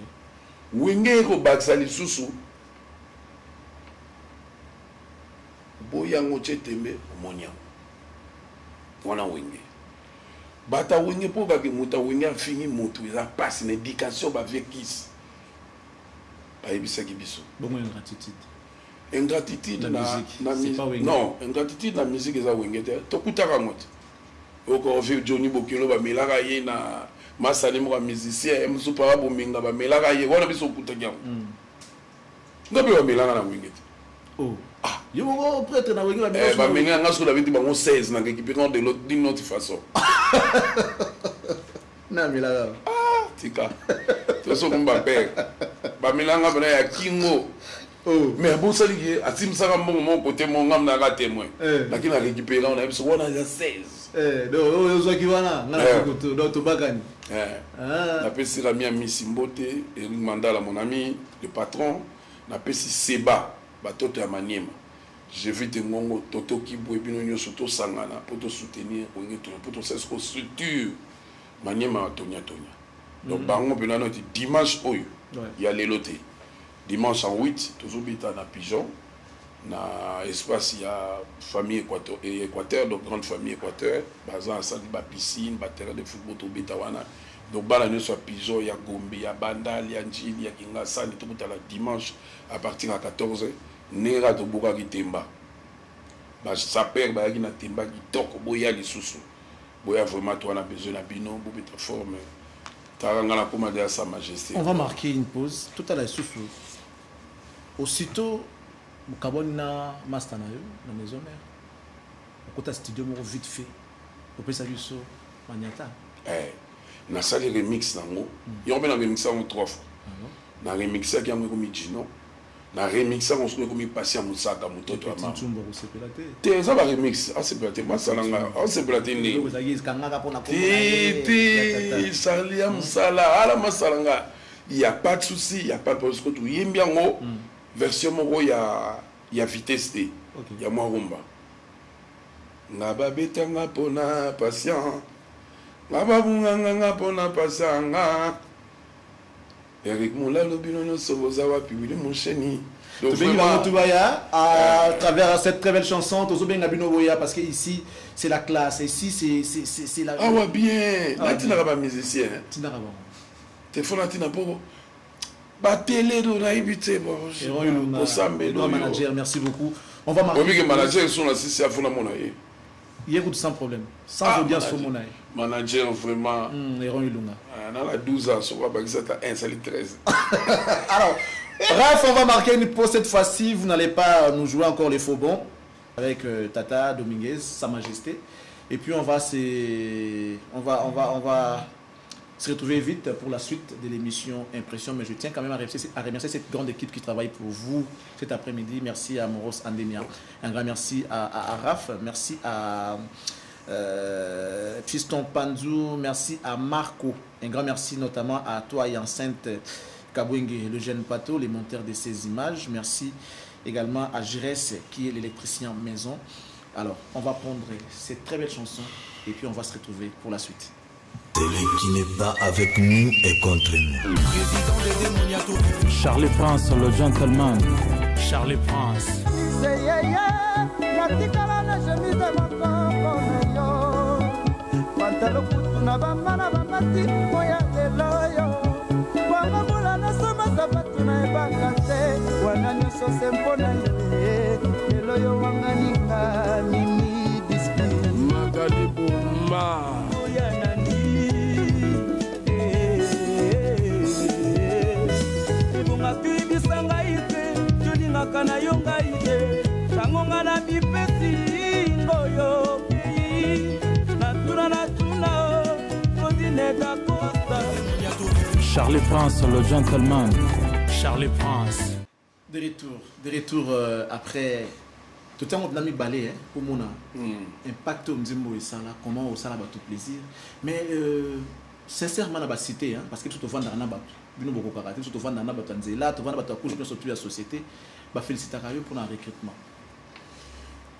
Wenge ko baksa lisusu boyango chetembe omonya wana Wenge bata Wenge po ka ke muta Wenge afini mutu eza passe une éducation ba vekis ba ebisa ki biso bongo ingratitude na musique non ingratitude na musique eza Wenge te to kutaka moto oko vi Johnny Bokelo ba melaka ye na masani mo musicien musu pa bo minga ba melaka ye wana biso kutaka ngabe ba melaka na Wenge te oh yo go prêtre na Wenge ba menga ngaso la viti bango 16 na récupérant de l'autre d'une autre façon na milaka tika to so kumba père ba milanga bana ya kingo mais bon ça lié à Tim Sara mon côté mon ngam na témoin lakini na récupérer on a besoin on a 16 donc zo ki wana ngana koto donc to bakani na pesi la mi Misi Mbote Eric Mandala mon ami le patron na pesi Seba batoto ya Maniema j'ai vu des ngongo toto ki boebino nyo surtout sangana pour te soutenir pour te faire structure Maniema tonya donc bango pena no dimanche oyo il y a l'éloté dimanche en 8 toujours bita na Pigeon na espace il y a famille Équateur donc grande famille Équateur bazan ça di ba piscine ba terrain de football to bita wana donc bala ne soit Pigeon il y a Gombe il y a Bandal il y a Njili il y a Kingasani tout la dimanche à partir à 14h nera to boka kitemba ba sa père ba ki na temba ki toko boya lisusu boya vraiment toi on a besoin na bino bo bita forme taranga na commande à sa majesté. On va marquer une pause tout à l'heure souffle. Aussitôt Mukabona master na yo na maison mère. Côté studio mo vite fait. Au pesa biso maniata. Na sali remix nango. Yo ben na remix en 3 fois. Na remix qui a ngomi Gino. Na remix on se ngomi passer à Musaka mutoto ama. Tumbo ko sepelate. Te ça va remix, ah sepelate masalanga, ah sepelate ni. Vous avez kangaka pona ko. Ti salia musala, ala masalanga. Il y a pas de souci, il y a pas de parce que tu yembi ngo version moko ya vitesse T. Ya moi rumba. Na babetanga pona patient. Na babunganga pona pasanga. Eric Moula Lobino Sovozawa Pibili mon chéni. Donc à travers cette très belle chanson, parce que ici c'est la classe, ici c'est la. Ah ouais bien. Là tu n'as pas musicien. Tu n'as pas. T'es fou là tu n'as pas. Bah télé do na ibité bon. Non manager, merci beaucoup. On va marquer. Oui que manager sont là si c'est à fond mon aïe. Hier sans problème, sans audience pour mon aïe. Manager vraiment. Héron Ilunga. On a 12 ans, sur quoi ça t'a 1, ça 13. Alors, bref, on va marquer une pause cette fois-ci. Vous n'allez pas nous jouer encore les faux bons avec Tata Dominguez, Sa Majesté. Et puis on va se retrouver vite pour la suite de l'émission Impression. Mais je tiens quand même à remercier cette grande équipe qui travaille pour vous cet après-midi. Merci à Moros Andenia. Un grand merci à Raph. Merci à Fiston Panzou, merci à Marco, un grand merci notamment à toi et enceinte Kabwenge, le jeune Pato, les monteurs de ces images. Merci également à Jires qui est l'électricien maison. Alors, on va prendre cette très belle chanson et puis on va se retrouver pour la suite. Celui qui n'est pas avec nous est contre nous. Charlie Prince, le gentleman. Charlie Prince. Charlie Prince, le gentleman. Charlie Prince. De retour après tout le temps on a mis balai pour mon impact au Mzimbo et ça là comment au ça là tout plaisir mais sincèrement la cité parce que tout au vendre na bato bino boko karaté tout au vendre na bato nzela tout vendre bato couche surtout la société ba féliciter rayo pour un recrutement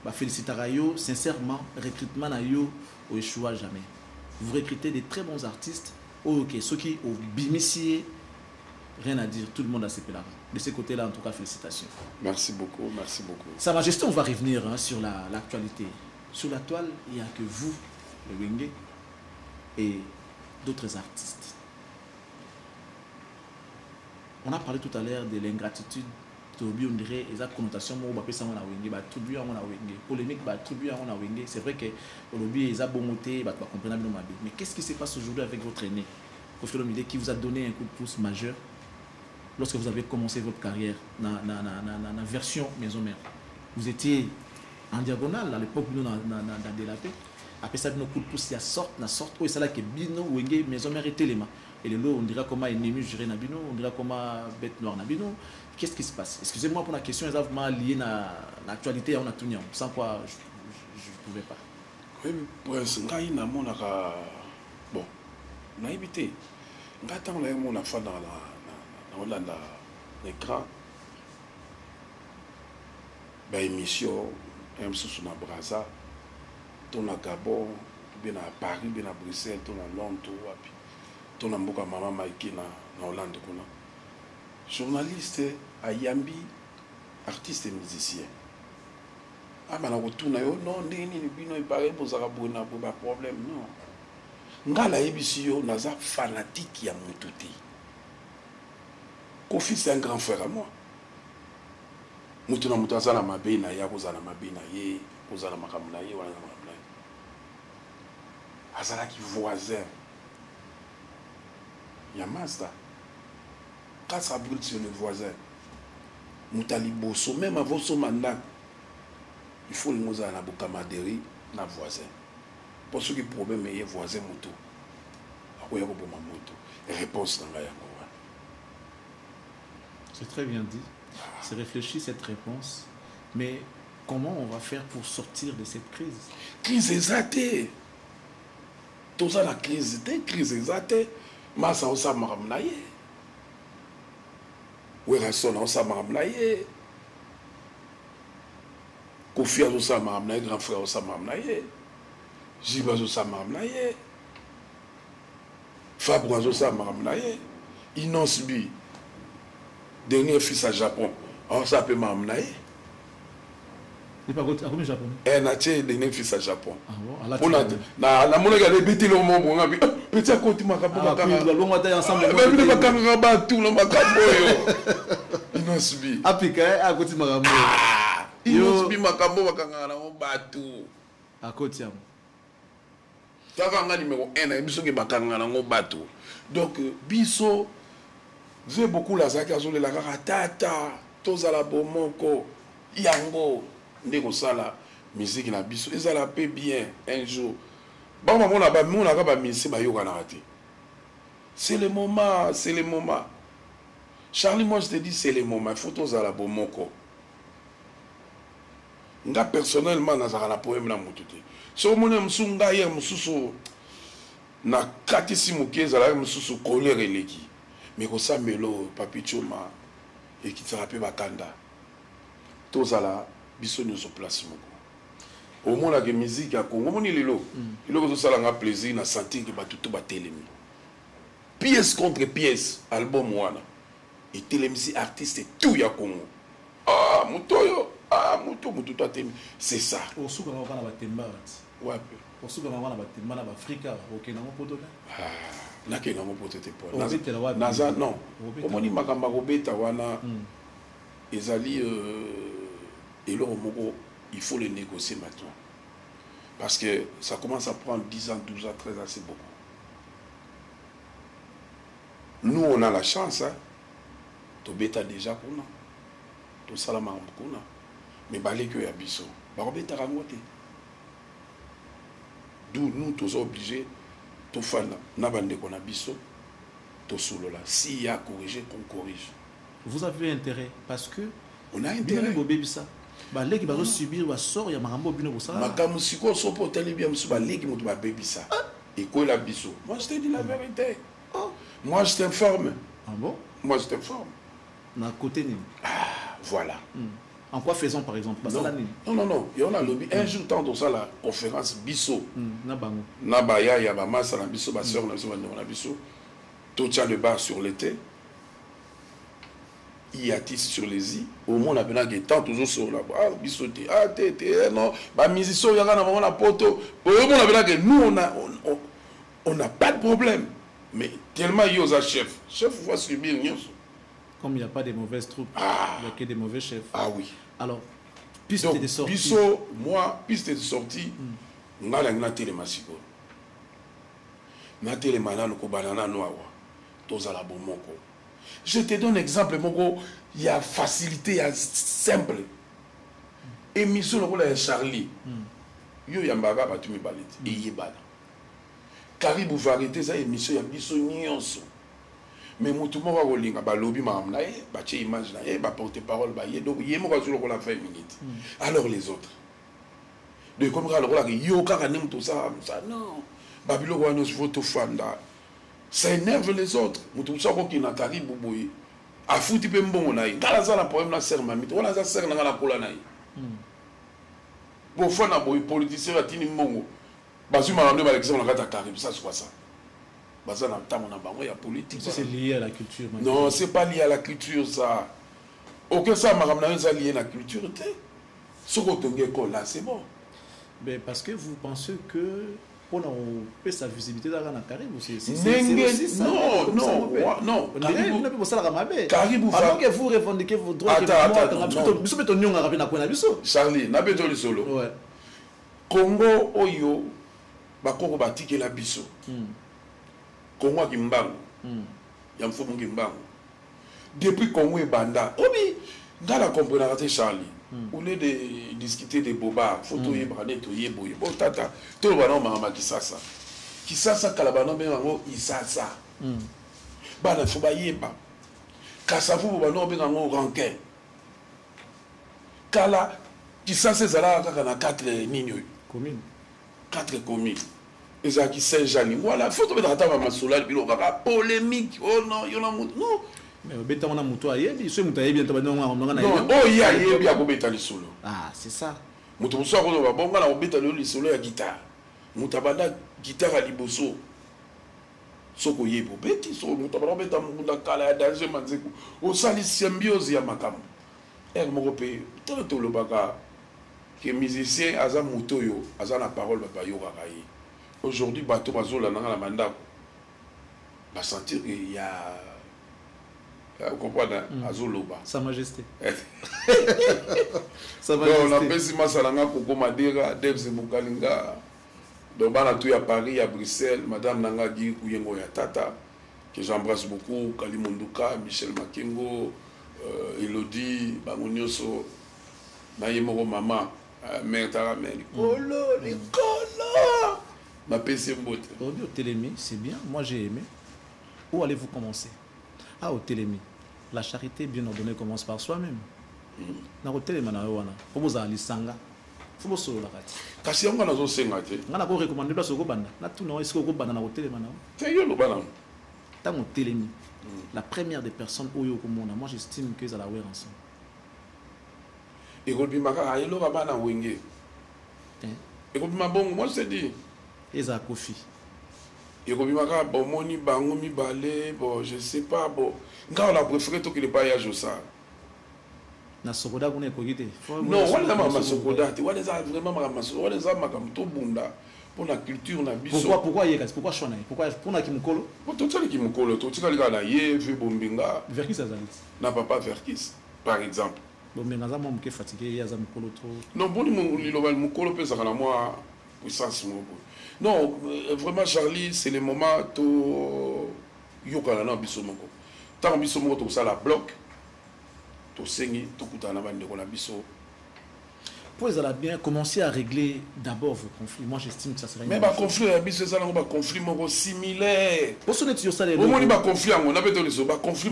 ba féliciter rayo sincèrement recrutement na yo au échoua jamais vous recrutez des très bons artistes OK ceux qui au bimissier rien à dire, tout le monde a ses pélards. De ce côté-là, en tout cas, félicitations. Merci beaucoup, merci beaucoup. Sa Majesté, on va revenir sur l'actualité. Sur la toile, il n'y a que vous, le Wenge, et d'autres artistes. On a parlé tout à l'heure de l'ingratitude. On dirait les connotations polémique c'est vrai que mais qu'est-ce qui se passe aujourd'hui avec votre aîné qui vous a donné un coup de pouce majeur lorsque vous avez commencé votre carrière dans la version maison mère? Vous étiez en diagonale à l'époque nous dans la paix après ça nos coups de pouce il y a sorte et ça là que bino wenge maison mère et téléma et le lot on dirait comment ennemi juré Nabino, on dirait comment bête noire Nabino. Qu'est-ce qui se passe? Excusez-moi pour la question, est vraiment liée à l'actualité, on a tout sans quoi je ne pouvais pas. Oui, pour l'instant, il y a bon, on a évité. On a tant on a fait dans l'écran. Émission, même si on a Brazza, on a Gabon, on a Paris, on a Bruxelles, on a Londres, on a Mboka Mama Maïki na Hollande. Journaliste à Yambi, artiste et musicien. Ah, mais on retourne, non, il paraît pour ça pas problème, non. Ngala Ebisio, on a fanatique qui a monté. Kofi, c'est un grand frère à moi. Mutuna mutazala mabena ya kozala mabena ye kozala makamuna ye wala makamuna ye azala ki voisin ya master quand ça brûle sur le voisin mutali boso même avant son mandat il faut le moza na bokamaderie na voisin pour ceux qui problème est voisin moto akoya ko boma moto réponse dans la yango. C'est très bien dit. C'est réfléchi cette réponse, mais comment on va faire pour sortir de cette crise? Crise exatée. Tout ça la crise exatée. Massa on sa maramnaye. Werason on sa maramnaye. Kofi on sa maramnaye, grand frère on sa maramnaye. Jibaz on sa maramnaye. Fabre on sa maramnaye. Inosbi. Dernier fils à Japon, on s'appelle Mamnaï. Il n'est pas à combien Japon? Un athée, dernier fils à Japon. Ah bon? On a la monnaie qui a bêté le monde, on a dit petit à côté, ma capo, ma capo. L'on va tailler ensemble. Même le macarabat, tout le macapo. Il n'a subi. Ah, piquet, à côté, ma capo. Il n'a subi ma capo, ma capo, on bat tout. À côté, Takanga numéro 1, il y a des macangana, on bat tout. Donc, Bisso. J'ai beaucoup la zaka sur la tata, tous à la bomoko, yango, ndeko sala, musique na biso, ils la paix bien un jour. Bon, on a pas musique, bah yoga narati. C'est le moment, c'est le moment. Charlie, moi je te dis, c'est le moment. Il faut tous à la bomoko. Nga personnellement, na zaka la poème na mutute. So mon msunga hier msusu na katisi mukeza la msusu colère eleki. Mais comme ça, Melo, Papi Choma, et qui te rappelle Bakanda. Tous à la biso nous place. Au moins, la musique à Congo, on est là. Il y a ça un plaisir, à sentir que tout va télémi. Pièce contre pièce, album Wana. Et télémi, artiste, et tout y a Congo. Ah, Moutoyo, Mouto, c'est ça. Au souk, on va battre. Ouais, au souk, on va battre. On va Africa, ok, non, pour toi. Nake nango potete po naza non omoni makamba kobeta wana ezali eloko moko il faut le négocier maintenant parce que ça commence à prendre 10 ans 12 ans 13 ans c'est beaucoup. Nous on a la chance hein tobeta déjà kuna to salama kuna mais baleko ya biso ba kobeta rangote d'où nous tous obligés. S'il y a corrigé, qu'on corrige. Vous avez intérêt parce que on a intérêt. Les va subir ou sort il y a marambo bino pour ça. Makamusiko so pour bien musuba leki moto ba baby ça. Et quoi la biso? Moi je te dis la vérité. Moi je t'informe. Ah bon? Moi je t'informe. Na côté ni. Ah voilà. En quoi faisons par exemple? Non. Il y en a lobby. Un jour, tant dans ça, la conférence Bisso. Nabango. Nabaya, il y a ma masse, la Bisso, ma soeur, la Bisso. Tout tient le bar sur l'été. Il y a tisse sur les îles. Au moins, on a besoin de temps toujours sur la bas. Bisso, non. Ma musicien, il y a un poteau. Au moins, on a besoin que nous, on n'a pas de problème. Mais tellement il y a un chef. Chef, va subir rien. Comme il n'y a pas de mauvaises troupes, il n'y a que des mauvais chefs. Ah oui. Alors, piste de sortie. Piste de sortie, on a la télémasiko. Na télémana no banana noa. Tous à la bomoko. Je te donne un exemple, il y a facilité, il y a simple. Émission le rôle de Charlie. Yo yambaga batumi baleti. Et yebana. Caribou variété ça émission ya biso nyonso. mais mutu moko akolinga balobi makambo na ye batie image na ye baporte parole baye donc ye moko azwi lokola 20 minutes alors les autres donc comme kaka lokola yo kaka nde mutu osala ça non babiloko wana nyonso faut tofanda ça énerve les autres mutu mosusu akokina karibu boye afuti mpe mbongo na ye ngala aza na problème na ser mamite wana aza ser na nga na kola na ye bofanda boye politicien batini mbongo bazwi makambo nde balekisa na kati ya karibu ça c'est quoi ça baza na ntango na bango ya politique. C'est lié à la culture. Non, c'est pas lié à la culture ça. Aucun ça makambo na yo lié à la culture te. Ce qu'on tongue là, c'est bon. Mais parce que vous pensez que on a sa visibilité dans la Caribou, c'est non. Caribou, alors que vous revendiquez vos droits. Charlie, n'a pas de solo. Congo oyo bakoko batike la biso. Congo kimbango. Ya mfumu kimbango. Depuis Congo et Banda. Obi, dans la comprenante Charlie. Au lieu de discuter des bobards, photo yebrane to yeboye. Bon tata, tout le ballon mama kisasa. Kisasa kalabano bengo isasa. Bana fuba yeba. Kasafu bano bengo rankin. Kala kisasa zala kaka na 4 ninyo. Commune. 4 communes. Ezaki Saint-Jean. Voilà, photo betata mama sola bilo kaka polémique. Oh non, yo na non. Mais bêta on a muto ayebi, ce muto ayebi ntaba non on a non, oh ya yebi ya kobeta lisolo. Ah, c'est ça. Muto muso ko ba bonga na kobeta lisolo ya guitare. Muto banda guitare à liboso. Soko yebo beti so muto ba beta munda kala ya danger manzeku. O sali symbiose ya makam. Moko pe to lo baka que musicien aza muto yo, aza na parole ba yo kaka yi. Aujourd'hui bato bazola na la mandako. Ba sentir qu'il y a vous comprenez, Azoloba. Sa Majesté. Sa Majesté. Donc, on appelle Sima Salanga Koko Madera, Debs Mukalinga. Donc, on a tout à Paris, à Bruxelles, Madame Nanga Di Kuyengo Yatata, que j'embrasse beaucoup, Kali Monduka, Michel Makengo, Elodie, Bangonioso, Nayemoro Mama, Mère Taramel. Colo, les colos. Ma PC Mbote. Aujourd'hui, au Télémi, c'est bien. Moi, j'ai aimé. Où allez-vous commencer? Ah, au Télémi. La charité bien ordonnée commence par soi-même. Na au Télémi na wana. Faut vous aller sanga. Faut vous solo la kati. Kasi on a zo senga te. Ngana ko recommander place ko banda. Na tout no est-ce ko banda na au Télémi na. C'est yo lo bana. Tant au Télémi. La première des personnes oyo ko mona, moi j'estime que ça la ouais ensemble. Et ko bimaka ayelo ba bana wenge. Et ko bimaka bon moi je te dis. Eza Kofi. Et ko bimaka bon moni bango mi balé bon je sais pas bon. Nga on a préféré to que le paillage ça. Na sokoda kuna ekogite. Non, wala mama sokoda, tu wala za vraiment mama sokoda, wala za makam to bunda pour la culture na biso. Pourquoi yeka? Pourquoi chona? Pourquoi pour na kimukolo? Pour tout ça qui mukolo, to tika lika na ye ve bombinga. Verkis azalit. Na papa Verkis par exemple. Bombinga za mke fatigué ya za mukolo trop. Non, bon li lo bal mukolo pe ça na moi puissance mo. Non, vraiment Charlie, c'est le moment to yoka na biso moko. Tant biso moko to ça la bloc. Pour les bien commencer à régler d'abord vos conflits. Moi j'estime que ça serait. Mais les conflits, c'est ça, un conflit similaire. Pour ce qui est ça, les conflit, on a besoin de conflit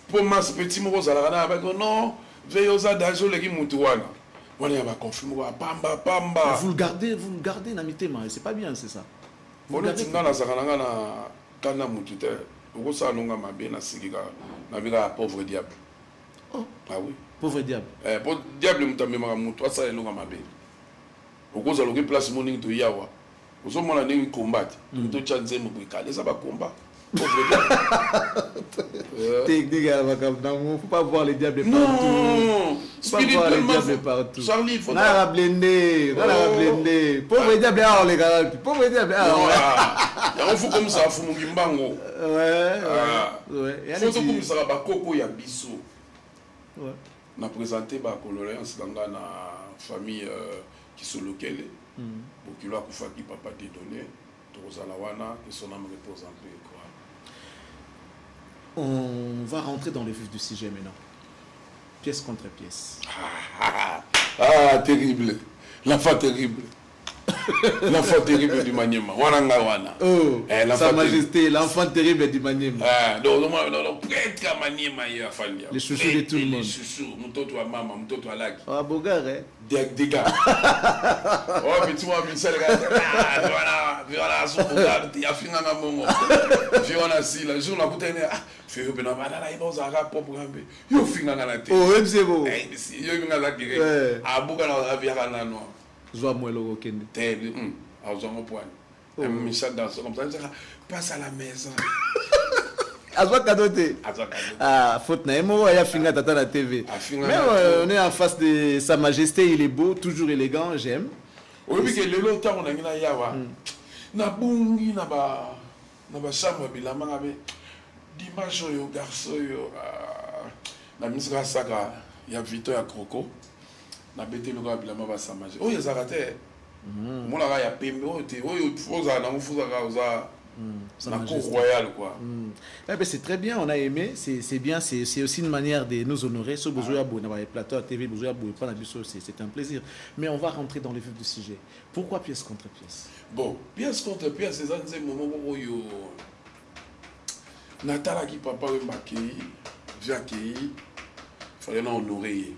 pour masse petit moro zalana avec non, veille aux adages les mutouana. On a un conflit pamba pamba. Vous le gardez n'amité c'est pas bien, c'est ça. Vous le gardez dans la zarana na kana mutute. Vous ça non ma bien na sigiga na biga pauvre diable. Oh. Ah oui. Pauvre diable. Pauvre diable, toi ça est long à ma belle. Au cause de la place morning to Yawa. Au sommet on a eu combat. Tout change mon bricale. Ça va combat. Pauvre diable. Technique à la faut pas voir les diables partout. Non. Spirituellement Charlie, il faut. Nala blender. Pauvre diable, ah les gars. Pauvre diable, ah. Il faut comme ça, faut mon gimbango. Ouais. Faut comme ça, ba koko ya biso. Ouais. On a présenté ma condoléance dans la famille qui sont locales. Pour qu'il a qui papa dédonné, Torozalawana, que son âme repose en paix. On va rentrer dans le vif du sujet maintenant. Pièce contre pièce. Ah, terrible. L'enfant terrible. L'enfant terrible du Maniema. Wana. Oh, Sa Majesté, l'enfant terrible du Maniema. Ah, donc, prêtre à Maniema, il a fallu. Les chouchous de tout le monde. Les chouchous, mon maman, mon laki. Ah, Bogar, hein? Des gars. Oh, mais tu vois, Michel, voilà, son Bogar, il y a fini à mon Fiona, si, la journée, la bouteille, fais au Bénin, il va aux Arabes pour gramber. Il y a fini à la tête. Oh, c'est beau. Il y a fini à la tête. Ah, Bogar, la vie à la noire. Je vois moi le Kende. Terrible. Ah, vous en avez Michel dans comme ça, passe à la maison. Azwa Kadote. Ah, faute na emo ya finga tata la TV. Mais on est en face de Sa Majesté, il est beau, toujours élégant, j'aime. Oui, mais que le longtemps on a ngina yawa. Na bungi na ba chambre bilama ngabe. Dimanche yo garçon yo na misra saka ya Vito ya Croco. Na bete le bilama ba Sa Majesté. Oh, ya zakate. Mon là ya pembe oh te oh foza na foza za la cour royale quoi. C'est très bien, on a aimé, c'est bien, c'est aussi une manière de nous honorer. Ce besoin d'avoir les plateaux à TV, besoin d'avoir c'est un plaisir. Mais on va rentrer dans le vif du sujet. Pourquoi pièce contre pièce? Bon, pièce contre pièce, c'est un moment où yo Natala qui papa Mbaki, Jackie, fallait nous honorer.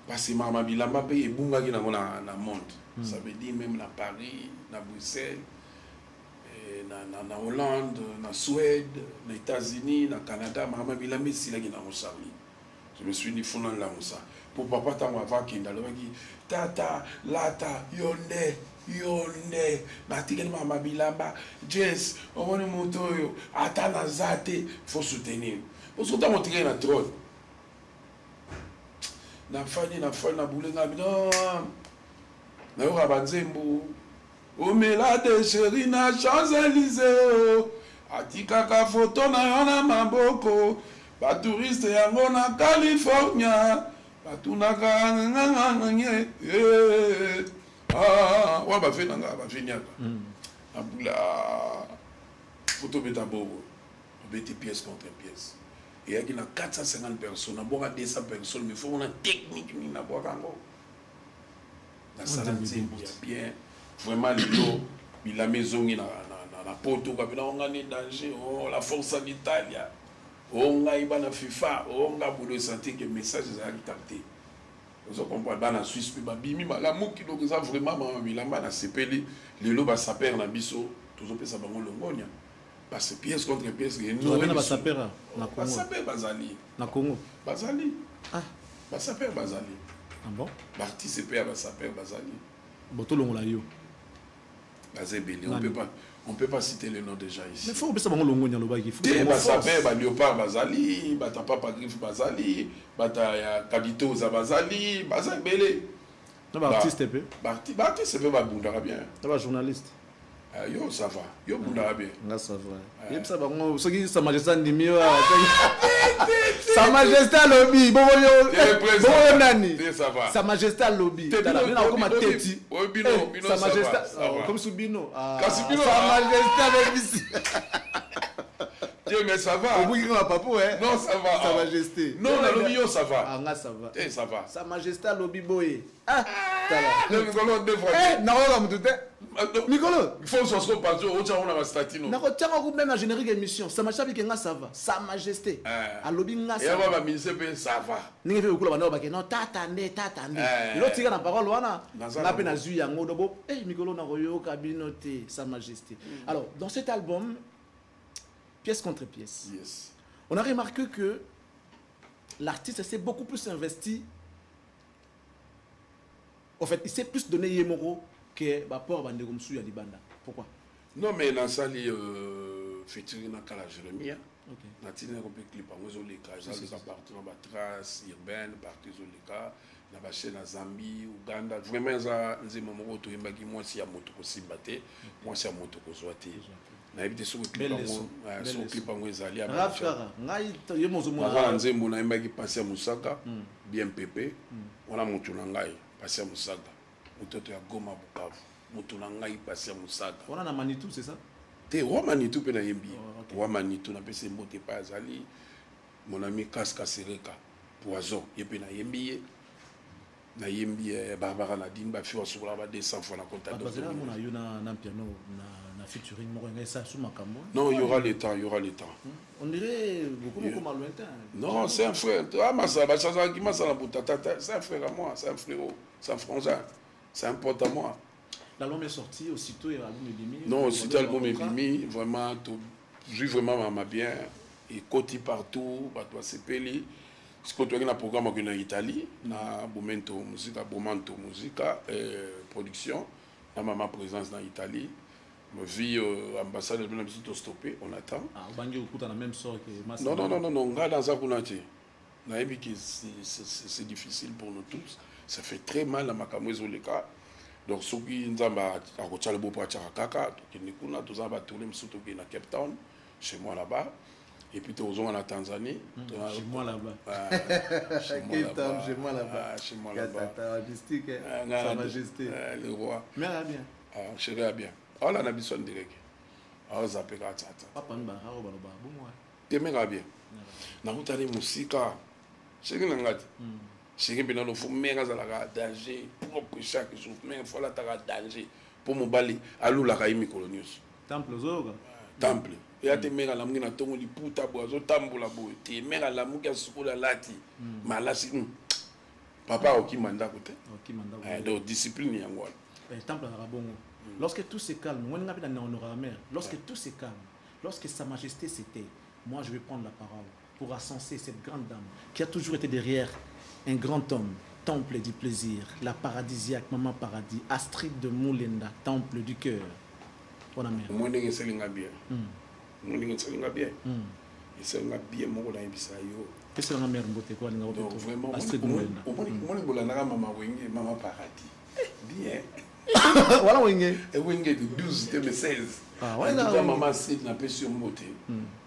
Parce que maman bilamba paye bunga qui na monde. Ça veut dire même à Paris, à Bruxelles. Na Hollande, na Suède, na États-Unis, na Canada, maman bilamba ici là qui na Mosali. Je me suis dit fondant là ça. Pour papa ta moi va qui ndalo qui tata lata yonde na tikeli maman bilamba Jess on est motoyo ata na zate faut soutenir. Pour soutenir mon tigre na trône. Na fani na boulenga non na yo banzembo o mela de chéri na Champs-Élysées atikaka photo na yo na maboko ba touriste yango na California batunaka nganganganye wa ba fe nanga ba finiaka abula photo beta bobo beti pièce contre pièce et il y a 450 personnes, on a 200 personnes, mais il faut une technique, on a la salle est bien, vraiment, la maison, la porte, on a danger, la force en Italie, on a la FIFA, on a pour sentir que le message est capté. Vous comprenez, dans la Suisse, la mouki, donc ça vraiment, la CPL, les lobes s'appellent dans Bisso, tout ça peut s'appelle Longonia. Parce que pièce contre pièce, il y a une autre. Basapera na Congo. Basapera Bazali. Na Congo. Bazali. Ah. Basapera Bazali. Ah bon? Participer à Basapera Bazali. Botolo Ngolayo. Bazebele. On peut pas citer le nom déjà ici. Mais il faut que ça soit Longonia Lobaki. Basapera Léopard Bazali, Bata Papa Griffe Bazali, Bata Kabito Bazali, Bazebele. Non, artiste peu. Artiste peu Babundara bien. Non, journaliste. Yo ça va, yo bunda bien. Là ça va. Et ça va on ce qui Sa Majesté ndimi Sa Majesté lobby bon yo nani. Ça va. Sa Majesté lobby. Tala na comme teti. Bino Sa Majesté comme Subino. Sa Majesté avec ici. Dieu mais ça va. Au bout il va papo hein. Non ça va. Sa Majesté. Non la lobby yo ça va. Ah ça va. Ça va. Sa Majesté lobby boy. Ah tala. Le Nicolo deux fois. Na on va mutute. Nicolo, il faut se retrouver partout au tient on a statino. Na ko tient même la générique émission. Sa Majesté que ça va. Sa Majesté. A lobby nga ça. Et on va ministre ça va. Ninge fait okula bana ba ke non tata nde. L'autre tika na parole wana. Na pe na zui yango dobo. Nicolo na koyo kabinote Sa Majesté. Alors, dans cet album pièce contre pièce. Yes. On a remarqué que l'artiste s'est beaucoup plus investi. En fait, il s'est plus donné Yemoro que Bapor Bandegomsu Yadibanda. Pourquoi? Non, mais dans ça, il featuring dans Kala Jérémie. Ok. Dans le clip, on a les cas, j'ai parti dans la trace urbaine, parti dans les cas, dans la chaîne Zambie, Ouganda. Vraiment, c'est un moment où tu es moi, si à moto aussi batté, moi, si à moto aussi batté. Na habité sur le clip en Wezali à Rafkara ngai yemozo mona na nzembo na yembaki passer Musaka bien pépé on a mutu na ngai passer Musaka mutoto ya Goma Bukavu mutu na ngai passer Musaka on a na Manitou c'est ça te wa Manitou pe na yembi wa Manitou na pese mbote pa azali mon ami Kaska Sereka Poison yepe na yembi Nayembi Barbara Nadine ba fiwa sokola ba 200 fois na compte. Parce que là on a eu na piano na featuring mo nga ça sous makambo. Non, il y aura le temps, il y aura le temps. On dirait beaucoup mal lointain. Non, c'est un frère. Ah Massa, ba chaza ki Massa na butata, c'est un frère à moi, c'est un frérot, c'est un frangin. C'est un pote à moi. L'album est sorti aussitôt et l'album est bimi. Non, aussitôt l'album est bimi, vraiment tout vraiment m'a bien et côté partout, ba toi c'est peli. Ce que tu as un programme en Italie, na Bomento Musica, production, na ma présence dans l'Italie. Ma vie ambassade de l'Amérique stoppé, on attend. Ah, Bangi au la même sorte que Massa. Non, on va dans ça pour naître. C'est difficile pour nous tous. Ça fait très mal à Makamwezo le cas. Donc, ceux qui nous ont à le beau pour Tcharakaka, qui nous ont tourné surtout à Cape Town, chez moi là-bas. Et puis, nous sommes en Tanzanie. Chez moi là-bas. Chez moi là-bas. Chez moi là-bas. Artistique, Sa Majesté. Le roi. Mais elle a bien. Chérie a bien. Oh là, on a besoin de direct. Oh, ça peut être ça. Papa, nous avons bon moi. Tu m'as bien. Nous avons des musiques. Chérie, nous avons chérie, nous avons fait danger propre chaque jour. Mais il faut la danger pour me balayer. Allô, la Raïmi Colonius. Temple Zoga. Temple. Et à te mettre à la mouille, tu as dit puta boiseau, tamboula boy. Tu mets à la mouille, tu as soukoula lati. Malasi. Papa, ok, manda côté. Ok, manda. Donc, discipline, il y a un temple Arabongo. Lorsque tout se calme, lorsque tout se calme, lorsque Sa Majesté s'était, moi je vais prendre la parole pour ascenser cette grande dame qui a toujours été derrière un grand homme, temple du plaisir, la paradisiaque, maman paradis, Astrid de Moulenda, temple du cœur. Bonne mère. Moi, je suis bien. Moi, je suis bien. Je suis bien, moi, je suis bien. Qu'est-ce que la mère mbote quoi nga donc vraiment Astrid de Moulenda. Moi, je suis maman wenge, maman paradis. Bien. Voilà wenge. Et wenge de 12 et 16. Ah ouais là. Maman c'est na pe sur moté.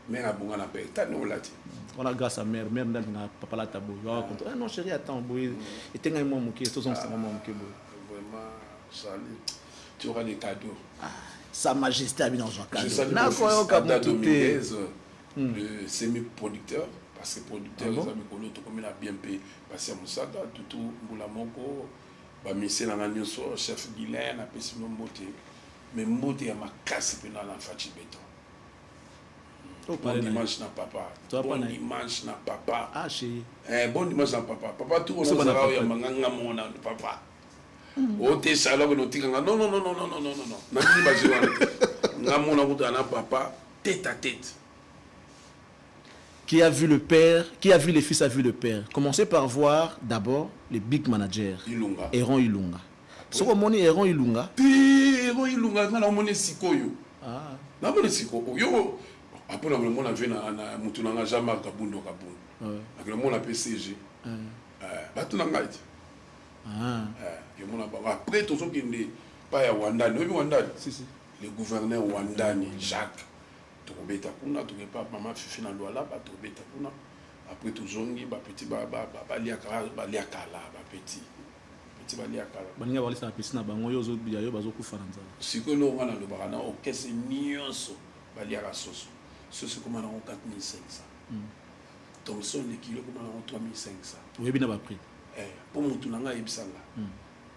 Mais na bonga na pe tano lati. Voilà grâce à mère ndal na papa la tabo. Ah non chérie attends boy. Et tenga moi moké, tous on c'est maman moké boy. Vraiment salut. Tu auras des cadeaux. Sa Majesté a mis dans un cadeau. Na ko ka Dominguez, le semi-producteur parce que producteur ça me connaît tout comme il a bien payé parce que Moussaka tout mbula moko ba mission na nyonso chef Guilain a pesi no moté mais moté ya makasi pena na fachi beton. Bon dimanche na papa. Bon dimanche na papa. Ah chérie. Bon dimanche na papa. Papa tout on sera ya manganga mona papa. O te sala ko notikanga non. Na ki ba jiwa. Ngamona ko na papa tête à tête. Qui a vu le père, qui a vu les fils, a vu le père. Commencez par voir d'abord les big managers. Ilunga. Héron Ilunga. Ce qu'on moni Héron Ilunga. Héron Ilunga, na moni sikoyo. Ah. Na moni sikoyo. Yo. Après on a vu na mutunanga Jean-Marc Kabundo. Avec le monde a PCG. Ba tu nanga iti. Yo mona ba après tout ce qui n'est pas ya Wandani. Oui Wandani. Si. Le gouverneur Wandani Jacques. Tobeta kuna tokepa maman fifi na loi là ba tobeta kuna après tozongi ba petit ba liaka la ba petit liaka la baninga balisa na piscine bango yo zo bia yo bazo kufa nzala sikolo wana lo bana o kese nyonso ba liaka soso comme na 4500 Thomson le kilo comme na 3500 oui bina ba prix pour mutu nanga yebisanga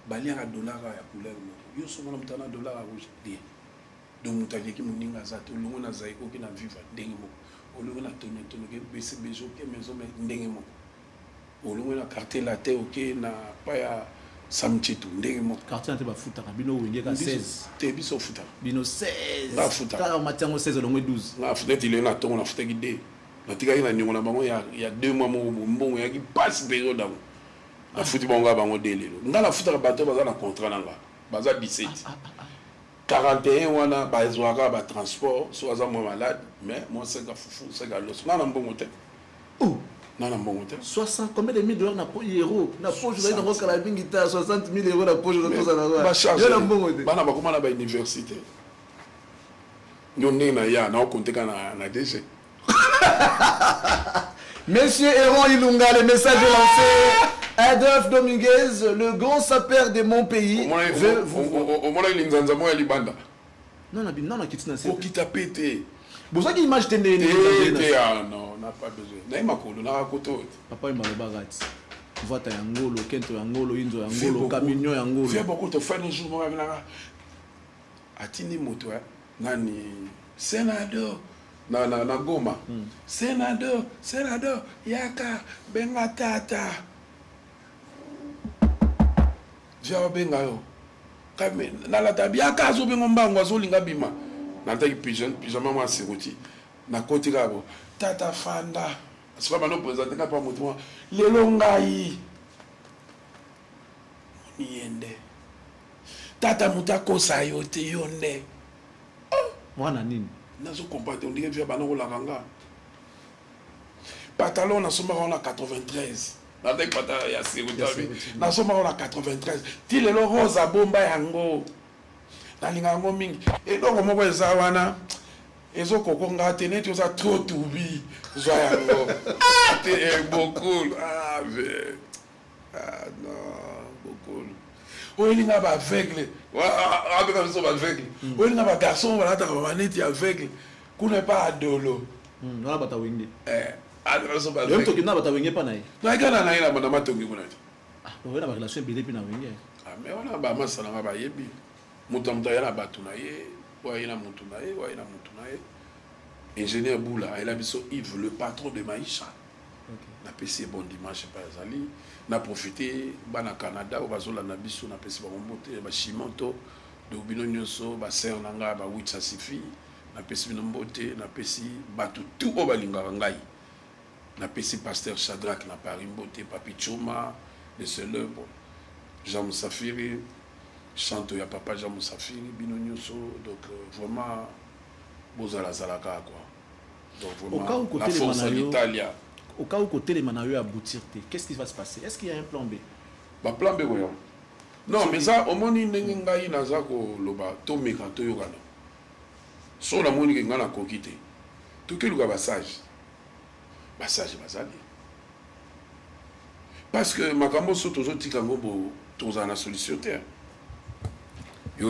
ba liaka dollar ya couleur yo so mona mutana dollar rouge bien. Donc, nous avons dit que nous avons dit que nous avons dit que nous avons dit que nous avons dit que nous avons dit que nous avons dit que nous avons dit que nous avons dit que nous avons dit que nous avons dit que nous avons dit que nous avons dit que nous avons dit que nous avons dit que nous avons dit que nous avons dit que nous avons dit que nous avons dit 41 wana bazwaka ba transport soit za moi malade mais moi c'est ka fufu c'est ka los na mbongo te na mbongo te 60 combien de $1000 na po euro na po je vais dans kala bingita 60,000 € na po je vais ça là na mbongo te bana ba kuma na ba université nyonne na ya na okonteka na DG. Monsieur Héron Ilunga, le message est lancé. Adolphe Dominguez, le grand sapeur de mon pays. Au moins, il est en Libanda. Non, non, Kitina. Pour qui t'a pété. Vous savez qu'il image de non, on n'a pas besoin. N'a pas de papa, il m'a le bagat. voiture ya ngolo, kento ya ngolo, inzo ya ngolo, camion ya ngolo. Fait beaucoup de fois un jour moi venanga atini moto nani senador na Goma. Senador yaka benga tata. Via benga yo. Kame na la tabia ka zo benga mbango azolinga bima. Na taki pigeon moi seroti. Na koti kabo tata fanda. Sika bano présenter ka pa moto lelo ngai. Niende. Tata mutako sayo te yonde. Mwana nini? Nazo compacté on dirait via bano la kanga. Pantalon na soma on a 93. Na tek pata ya seroti. Na soma on a 93. Ti lelo rosa bomba yango. Na linga ngo mingi. E donc moko eza wana. Ezo kokonga tene tu za trop tubi. Zo yango. Te beaucoup. Ah ve. Ah non, beaucoup. Oui, il n'y a pas aveugle. Avec un garçon aveugle. Oui, il n'y a pas garçon, voilà, tu as un manette aveugle. Qu'on n'est pas adolo. Non, là, tu as wingé. Garçon aveugle. Le truc, tu as wingé pas naï. Non, il y a un aïe, madame a tongi. Ah, on a une relation belle puis na wingé. Ah, mais on a pas mal ça, on a pas yebi. Moutam taïa na batunaye, ouais, il a moutunaye, ouais, il a moutunaye. Ingénieur Boula, il a mis Yves, le patron de Maïcha. Na PC bon dimanche pas azali. Na profité bana Canada au bazola na biso na pesi ba mbote ba chimonto de bino nyonso ba ser nanga ba witsa sifi na pesi bino mbote na pesi batu tout o balinga ngai na pesi pasteur Shadrach na Paris mbote Papi Choma de célèbre Jean Moussafiri chante ya papa Jean Moussafiri bino nyonso donc vraiment bozala zalaka quoi donc vraiment la force de l'Italie. Au cas où côté les manayeux aboutir, qu'est-ce qui va se passer? Est-ce qu'il y a un plan B? Bah plan B, oui. Non, mais ça, au moins, il n'y a pas de tomeka toyokana. Sur la moni qui ngana kokite. Tout que le passage. Passage bazali. Parce que makambo so tozo tikango bo toza na solution terre. On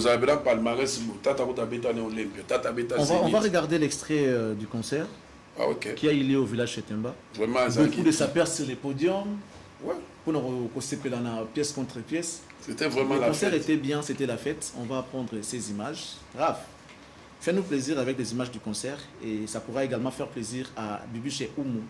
va regarder l'extrait du concert. Ah, okay. Qui a eu lieu au village Chetemba. Vraiment, beaucoup de sapeurs sur les podiums. Ouais. Pour nous recéper pièce contre pièce. C'était vraiment la fête. Le concert était bien, c'était la fête. On va prendre ces images. Raph, fais-nous plaisir avec les images du concert. Et ça pourra également faire plaisir à Bibi chez Oumou,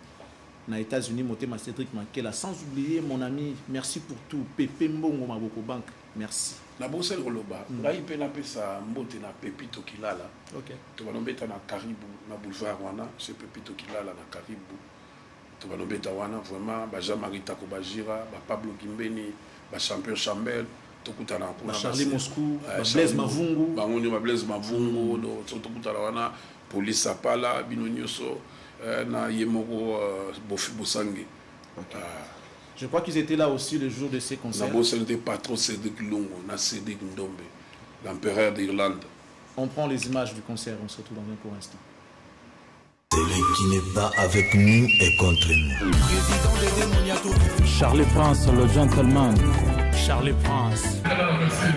aux États-Unis, Motema Cédric Makela. Sans oublier mon ami, merci pour tout. Pepe Mbongo Maboko Bank, merci. Na bosse le Roloba, là il peut n'appeler ça Mbote na Pepito Kilala. Ok. Tu vas l'embêter na Caribou, na boulevard Wana, c'est Pepito Kilala na Caribou. Tu vas l'embêter Wana, vraiment, bah Jean-Marie Takobajira, bah Pablo Kimbeni, bah Champion Chambel, Tokutana bah Charlie Moscou, bah Blaise Mavungu. Bah on y va Blaise Mavungu, donc Tokutana Wana, Police Sapala, Binonyoso, na Yemoro Bofi Bosangue. Je crois qu'ils étaient là aussi le jour de ces concerts. D'abord, n'était pas trop Cédric Lungo, on a Cédric Ndombe, l'empereur d'Irlande. On prend les images du concert, on se retrouve dans un court instant. Celui qui n'est pas avec nous est contre nous. Charlie Prince, le gentleman. Charlie Prince. Merci.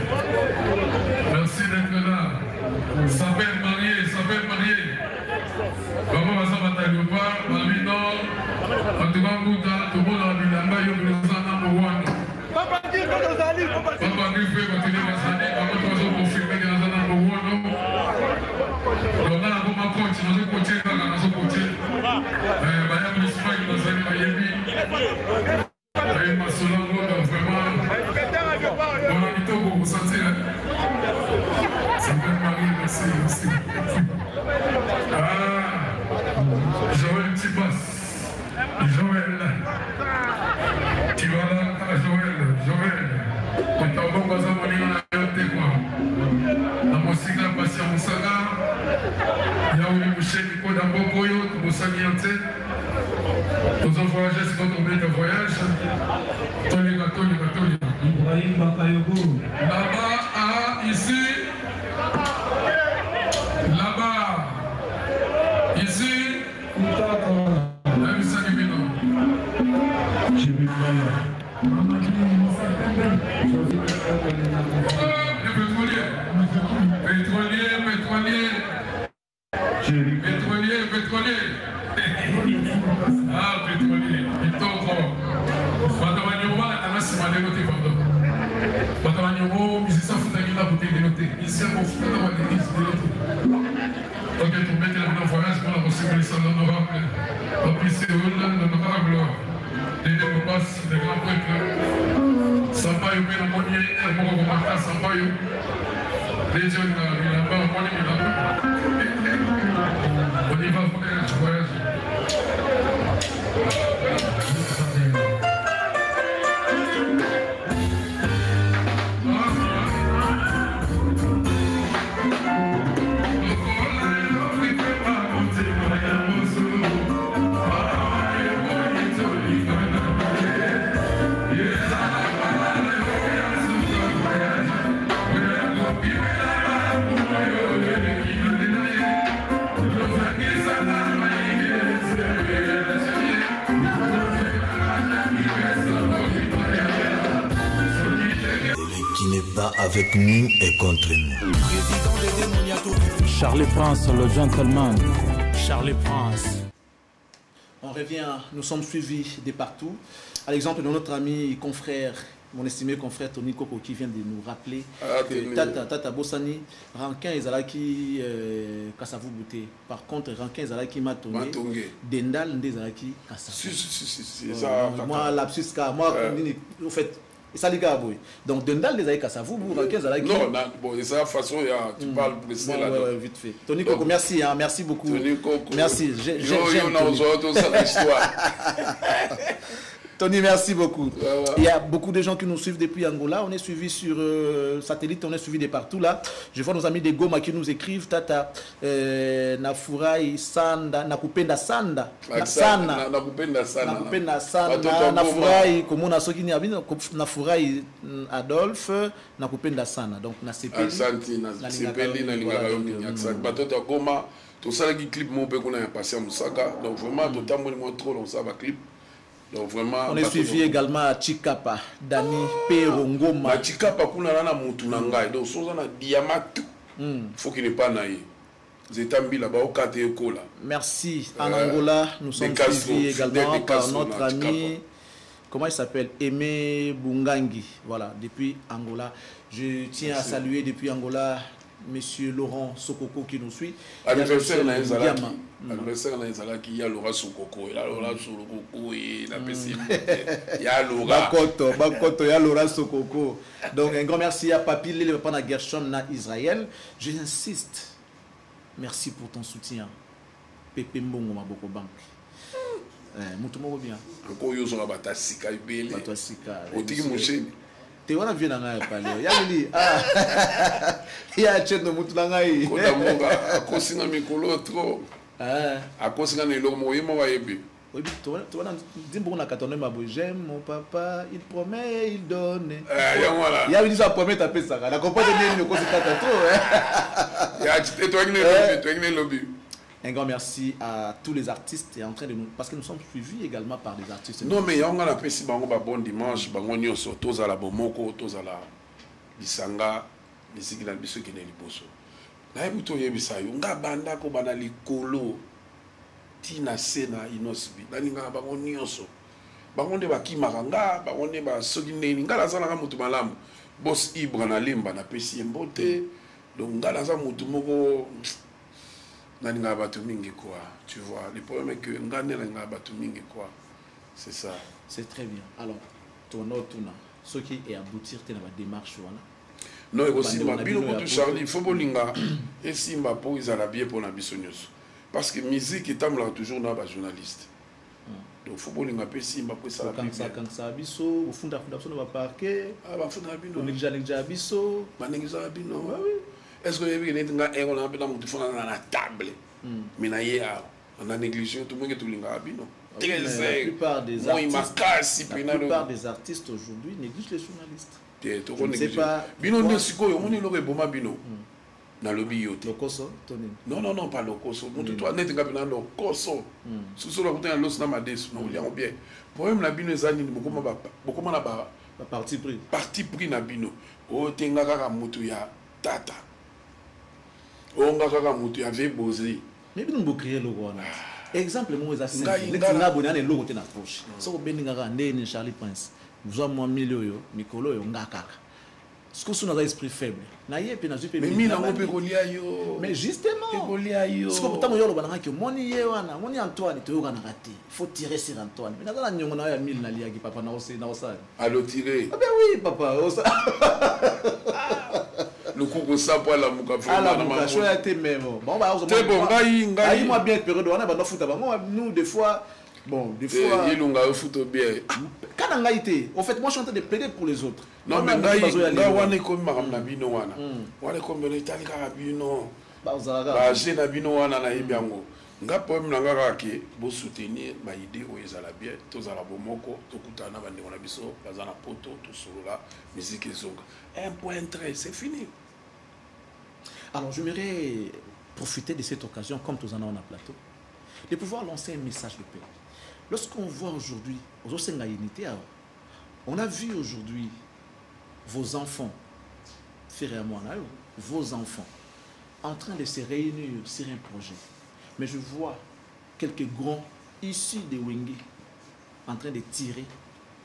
Merci d'être là. S'appelle marié, s'appelle marié. Maman va s'en battre le pas, mamie non. En tout cas, tout le monde a dit là-bas, il y a le sang number one. Papa dit que nous allons. Papa dit que nous allons. Papa dit que nous allons confirmer que nous allons number one. Donc là, on va continuer, nous allons continuer, nous allons continuer. Madame l'Espagne, nous allons y aller. Et ma solango, vraiment. On a mis tout pour vous sentir. Ça fait Marie, merci, merci. Joël Tipas. Joël. Tu vas là, Joël. Quand tu as bon dans un monument, tu as quoi. Dans mon signe, patient Moussanga. Il y a eu Mouché Nico Dambokoyo, Moussanga Yante. Nous avons voyagé, c'est quand on met de voyage. Tony. Ibrahim Bakayogo. Là-bas, ici. Là-bas. Ici. Pétrolier. Ah, pétrolier. Il tombe. Madame Agnoba. technicien conflit dans l'église de l'autre. Donc, pour mettre le voyage pour la possibilité l'honorable, l'honorable, les démocrates, les grands prêtres, Sampaio, Pénamonie, Hermoko, Marta, Sampaio, les jeunes, là-bas, on y va pour le voyage. Avec nous et contre nous. Charlie Prince, le gentleman. Charlie Prince. On revient, nous sommes suivis de partout. À l'exemple de notre ami confrère, mon estimé confrère Tony Koko qui vient de nous rappeler que Tata Bossani, Rankin Ezalaki Kassavou Bouté. Par contre, Rankin Ezalaki Matongé, Dendal Ndezalaki Kassavou. Si, moi, lapsus, moi, en fait, ça les gars, donc Dendal des Aïkas, vous, Rankin Ezalaki. Non, bon, de cette façon, tu parles pour essayer là. Oui, vite fait. Tony Koko, merci, hein, merci beaucoup. Tony Koko. Merci. J'aime l'histoire. Tony, merci beaucoup. Il y a beaucoup de gens qui nous suivent depuis Angola. On est suivi sur satellite, on est suivi de partout là. Je vois nos amis de Goma qui nous écrivent Tata Nafurai Sanda, Nakupenda Sanda, Sana, Nakupenda Sanda, Nafurai, comme on a soki ni abino, Nafurai Adolphe, Nakupenda Sana. Donc na sepeli. Asante na sepeli na lingala yomi aksa. Batoto Goma, tout ça qui clip mon pe qu'on a passé à Musaka. Donc vraiment totalement moins trop dans ça va clip. Donc vraiment, on est suivi également à Chikapa, Dani Perongoma. Chikapa, kuna na mutu na ngai. Donc soza na diamatu. Faut qu'il n'est pas naïe. Zetambi là-bas au kate ekola. Merci. En Angola, nous sommes suivis également par notre ami, comment il s'appelle, Aimé Bungangi. Voilà, depuis Angola. Je tiens à saluer depuis Angola Monsieur Laurent Sokoko qui nous suit. Anniversaire na Ezalaki. Anniversaire na Ezalaki, il y a Laurent Sokoko. Il y a Laurent Sokoko et la PCM. Il y a Laurent. Bakoto, il y a Laurent Sokoko. Donc un grand merci à Papi Lele Papa Gershon na Israël. J'insiste. Merci pour ton soutien. Pepe Mbongo Maboko Bank. Moutoumou bien. Encore yo sur bata sika ibele. Bata sika. Otiki mosheni. Tu vas bien dans la palais. Yali, il y a un chèque de Moutoulangay. Quand on a consigné un micro trop, a consigné un lomo, il m'a aimé. Oui, tu vois, dis bon, on a cartonné ma bouche. J'aime mon papa, il promet, il donne. Il y a une promet taper ça. La compagnie de l'île, c'est trop. Il y a un lobby. Un grand merci à tous les artistes et en train de nous, parce que nous sommes suivis également par des artistes. Non mais on a appelé si bango bon dimanche, bango nyonso toza la bomoko, toza la bisanga, bisiki na biso ki na liboso. Na ebuto yebisa yo nga banda ko bana likolo tina sena inosbi. Na ninga bango nyonso. Bango nde bakimaka nga, bango nde ba soki neni nga la zala nga mutu malamu. Boss Ibra na limba na pesi mbote. Donc nga la za mutu moko Naninga batu mingi quoi, tu vois. Le problème est que ngane naninga batu mingi quoi. C'est ça. C'est très bien. Alors, ton autre ce qui est aboutir dans la démarche voilà. Non, et aussi ma bino pour Charlie, il faut bolinga et si ma po ils a bien pour na bisonyos. Parce que musique est tamla toujours na ba journaliste. Donc faut bolinga pe si ma po ça la bien. Quand ça biso, au fond da fondation va parquer. Ah ba fond na bino. On déjà biso, ba nengisa bino. Oui. Est-ce que vous avez dit que vous avez la table? Mais on a négligé tout le monde qui est abino. La plupart des artistes aujourd'hui négligent les journalistes. Je ne sais pas. Bino ne sait pas, on est le bon bino. Dans le bio. Lokoso, Tony. Non, pas Lokoso. Toi, net nga bina Lokoso. Sous la route, l'os na mades, non, il y a bien. Problème la bino zani beaucoup na ba parti pris. Parti pris na bino. O tenga kaka mutu ya tata. On va faire un peu de bosé. Mais nous avons créé le roi. Exemple, moi, je suis abonné à l'eau qui est approche. Si vous avez un Charlie Prince, vous avez un milieu, Mikolo, et un gars. Ce que son esprit faible. Mais justement, parce que pourtant, il Antoine, il faut tirer sur Antoine. Mais dans la mille papa allô tirer. Ah ben oui, papa. Le coup que ça pour la mouka. Ah la mouka, je suis même. Bon, c'est bon, moi bien période, on a foot nous des fois. Bon, des fois. Il a foot bien. Quand on a été, en fait, moi je suis en train de plaider pour les autres. Non, mais là, on est comme Maramnabino. On est comme l'Italie Carabino. J'ai Nabino, on a bien. Nga poème nanga kake bo soutenir ba idée o ezala bien tozala bomoko tokutana bande na biso bazana poto to solola musique ezonga 1.13 c'est fini. Alors j'aimerais profiter de cette occasion comme tous en a plateau de pouvoir lancer un message de paix. Lorsqu'on voit aujourd'hui aux Osenga Unité, on a vu aujourd'hui vos enfants, frère et moi, vos enfants en train de se réunir sur un projet. Mais je vois quelques grands issus de Wenge en train de tirer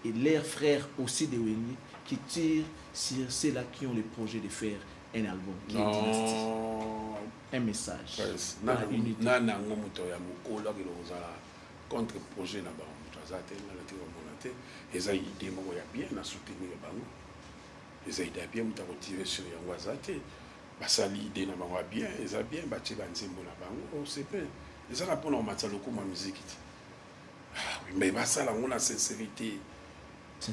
et leurs frères aussi de Wenge qui tirent sur ceux-là qui ont le projet de faire un album qui est dynastique. Un message. Contre projet na bango tazate na la tiro monate eza idée moko ya bien na soutenir bango eza idée bien mutako tirer sur yango azate basali idée na bango bien eza bien batie banzembo na bango c'est bien eza na pona matsa loko ma musique ah oui mais basala ngona sincérité ça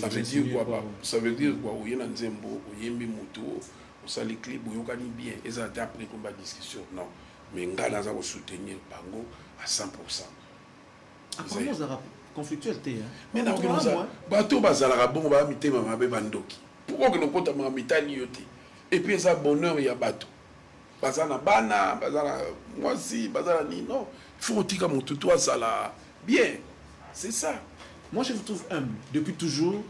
veut dire quoi ça veut dire quoi oyena nzembo oyembi muto osali clip oyokani bien eza d'après combat discussion non mais ngana za ko soutenir bango à 100%. Comment vous avez conflictuel mais non bateau bazalaka bon ba mitema mabe bandoki pourquoi que nous compte ma mitali yote et puis ça bonheur ya bateau bazana bana bazana moi si bazana ni non il faut tika mon tout toi ça là bien c'est ça. Moi je vous trouve humble depuis toujours.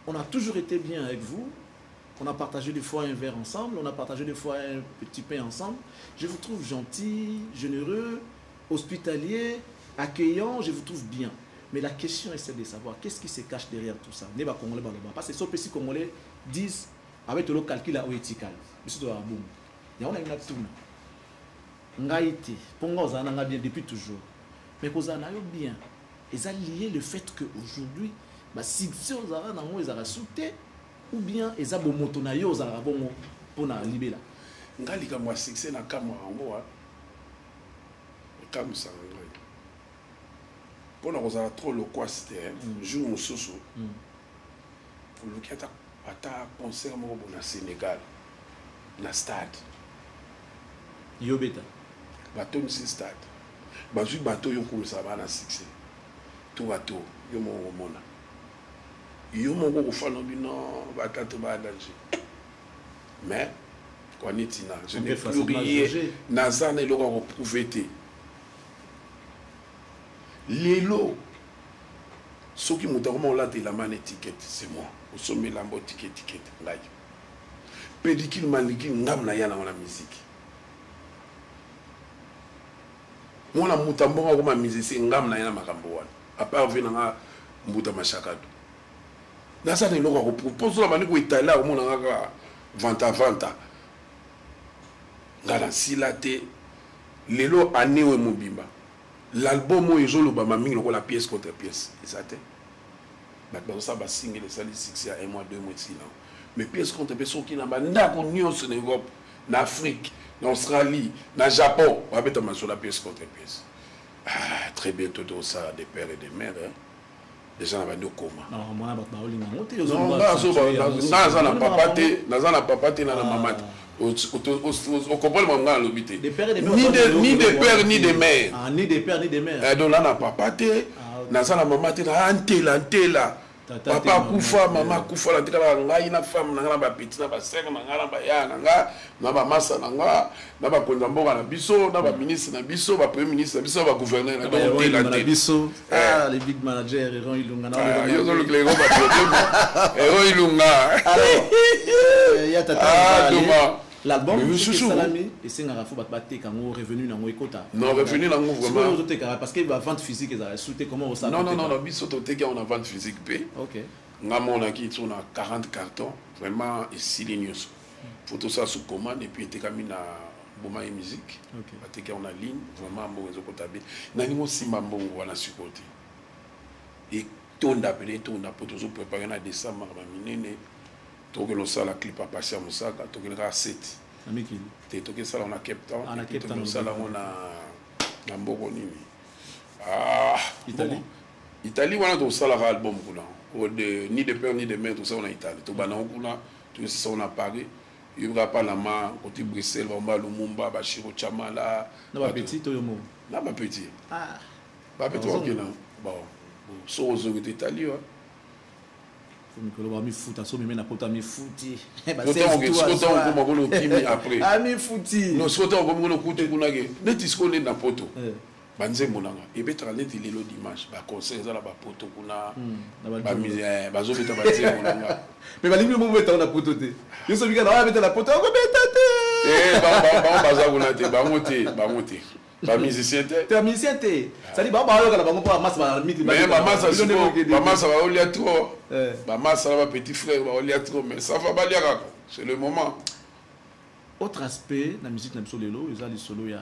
On a toujours été bien avec vous. On a partagé des fois un verre ensemble, on a partagé des fois un petit pain ensemble. Je vous trouve gentil, généreux, hospitalier, accueillant, je vous trouve bien. Mais la question est celle de savoir qu'est-ce qui se cache derrière tout ça. Parce que ceux qui Congolais disent avec le calcul à éthical. Il y a une tourne. Ngaïti, Pongo Zana bien depuis toujours. Mais Kozana bien. Ils ont lié le fait qu'aujourd'hui, si on a sauté, ou bien ils ont moto na yo za bongo pour na libéla. Ngali ka moi succès na kama ngo a. Comme ça. Pour nous avoir trop le quoi c'était jour au soso. Pour le qui ata concert mo na Sénégal na stade. Yo beta. Bateau c'est stade. Bazu bateau yo ko ça va na succès. Tout bateau yo mo mona. Yo mo ko fa no bino bakatu ba danger. Mais quoi nitina, je n'ai plus rien. Nazan et l'on reprouvé té. Lélo, ceux qui m'ont dit là de la manne étiquette, c'est moi. Au sommet la mot ticket. Là. Pédicule maniki ngam na yana la musique. Moi la mutambonga comme musique ngam na yana makambo wana. À part venanga mbuta mashakado. Nasa ne loka ko propose la maniko itala au mona ngaka vanta. Ngala silate lelo anewe mobimba. L'album est joli, la pièce contre pièce. Exact. Maintenant, ça va signer les salis 6 à 1 mois, 2 mois, 6 ans. Mais pièce contre pièce, qui n'a pas en Europe, en Afrique, en Australie, en Japon, on va mettre sur la pièce contre pièce. Ah, très bientôt, tout ça, des pères et des mères. Les gens n'ont pas coma. Non, moi, on comprend le l'hôpital. Ni des pères ni des mères. Ah, ni des pères ni des mères. Donc là, on n'a pas pâté. Nazana maman antela. Papa kufa, maman kufa, la tela ngai na femme na ba petit na ba sœur na ngala ba ya na ba massa na nga na ba konzamboka na biso na ba ministre na biso ba premier ministre na biso ba gouverneur na donc biso ah les big managers Eron Ilunga na yo zo le gros ba problème Eron Ilunga il y a tata l'album Salami et c'est un rafou batté quand on revenu dans Moikota. Non, revenu dans mon vraiment. Parce que la vente physique ils a sauté comment on s'appelle. Non, biso toté on a vente physique p. OK. on a qui on a 40 cartons vraiment et 6 lignes photo ça sous commande et puis était comme na boma et musique parce qu'on a ligne vraiment bon réseau comptable nani mo simba bon wana sur côté et ton d'appelé ton pour toujours préparer na décembre minene to que le sala clip à passer à Moussaka to que le 7 amiki to que ça on a Cape Town on a Cape Town ça là on a Mboko nini Italie Italie wana to sala album kuna ni de père ni de mère tout ça on a Italie to bana kuna tout ça on a Paris il y aura pas la main côté Bruxelles on va Lumumba Bashiro Chamala na ba petit to yomo na ba petit ba petit OK na bon so aux Italie Mikolo ba mi futa so meme na pota mi futi ba c'est tout on ko mo kimi après mi futi no so to ko mo kutu kuna ke netisko ne na poto banze monanga et betra net lelo dimanche ba conseil za la ba poto kuna ba mise ba zo beta ba tse monanga mais ba lingi mo beta na poto te yo so bika na beta la poto ko beta te ba za kuna te ba ngote ba musicien te musicien te ça dit ba yo kala bango pour masse ba miti mais mama ça va olia trop mama ça va petit frère va olia trop mais ça va pas lire c'est le moment. Autre aspect la musique na lelo ils ont solo ya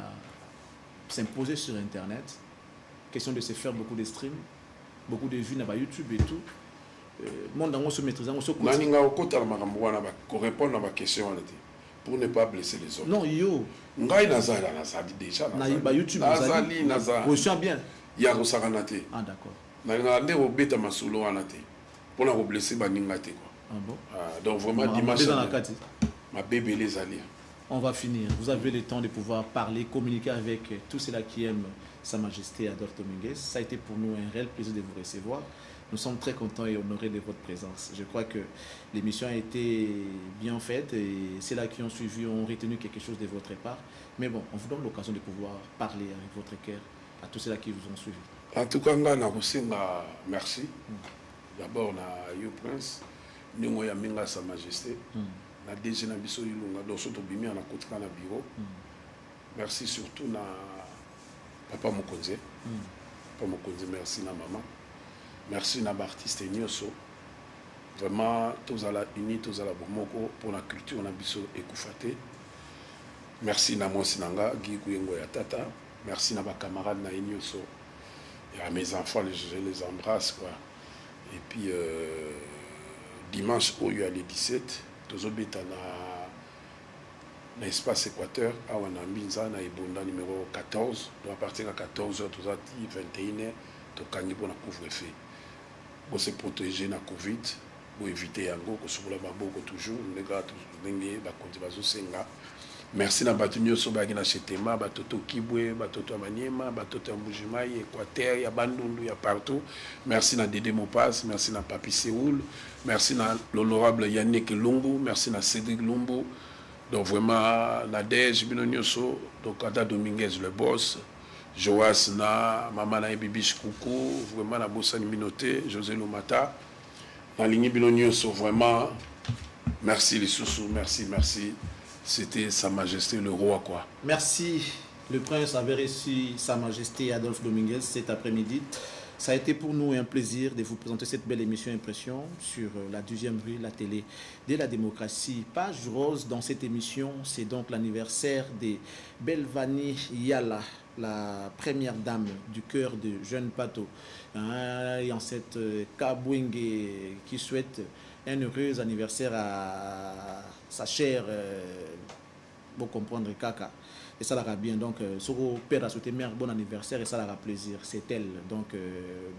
s'imposer sur internet, question de se faire beaucoup de streams, beaucoup de vues na YouTube et tout. Monde on se maîtriser on se maninga okota makambo wana ba répondre à ma question là pour ne pas blesser les autres. Non yo ngai nazala déjà na ba YouTube nazali position bien ya kosakana te. Ah d'accord. Na nde obeta masolo wana te pour na blesser baninga te quoi. Ah bon. Donc vraiment dimanche ma bébé les alliés. On va finir. Vous avez le temps de pouvoir parler, communiquer avec tous ceux-là qui aiment Sa Majesté Adolphe Dominguez. Ça a été pour nous un réel plaisir de vous recevoir. Nous sommes très contents et honorés de votre présence. Je crois que l'émission a été bien faite et ceux-là qui ont suivi ont retenu quelque chose de votre part. Mais bon, on vous donne l'occasion de pouvoir parler avec votre cœur à tous ceux-là qui vous ont suivi. En tout cas, merci. D'abord, à You Prince, nous avons Sa Majesté. Na DG na biso ilunga donc soto bimi na kotika na bureau. Merci surtout na papa Mokonze. Papa Mokonze, merci na maman. Merci na artiste nyoso. Vraiment tous à la unis, tous à la bomoko pour la culture na biso ekufate. Merci na moi sinanga Guy Kuyengo ya tata. Merci na ba camarades na nyoso. Et à mes enfants je les embrasse quoi. Et puis dimanche au il y a les 17 tozobeta na espace Équateur awa na Mbinza na Ibonda numéro 14 donc à partir de 14h tozati 21h tokangi pour na couvre-feu pour se protéger na Covid pour éviter yango ko sokola baboko toujours ndeka ndenge ba konti bazo senga. Merci na batu nyoso ba kina chetema batoto Kibwe batoto Maniema batoto Mbujimai Équateur ya Bandundu ya partout. Merci na Dédé Mopas, merci na Papi Séoul, merci na l'honorable Yannick Lumbu, merci na Cédric Lumbu. Donc vraiment na Dej bino nyoso donc Ada Dominguez le boss, Joas na Mama na Bibish Koukou, vraiment na Bossani Minoté, José Lomata. Na ligne bino nyoso vraiment merci les sous merci. C'était Sa Majesté le roi quoi. Merci. Le prince avait reçu Sa Majesté Adolphe Dominguez cet après-midi. Ça a été pour nous un plaisir de vous présenter cette belle émission Impression sur la 12e rue, la télé de la démocratie. Page rose dans cette émission, c'est donc l'anniversaire de Belvani Yala, la première dame du cœur de Jeune Pato. Et en cette Kabwenge qui souhaite un heureux anniversaire à sa chère, vous comprendre, Kaka. Et ça l'aura bien. Donc, ce père a souhaité un bon anniversaire et ça l'aura plaisir. C'est elle. Donc,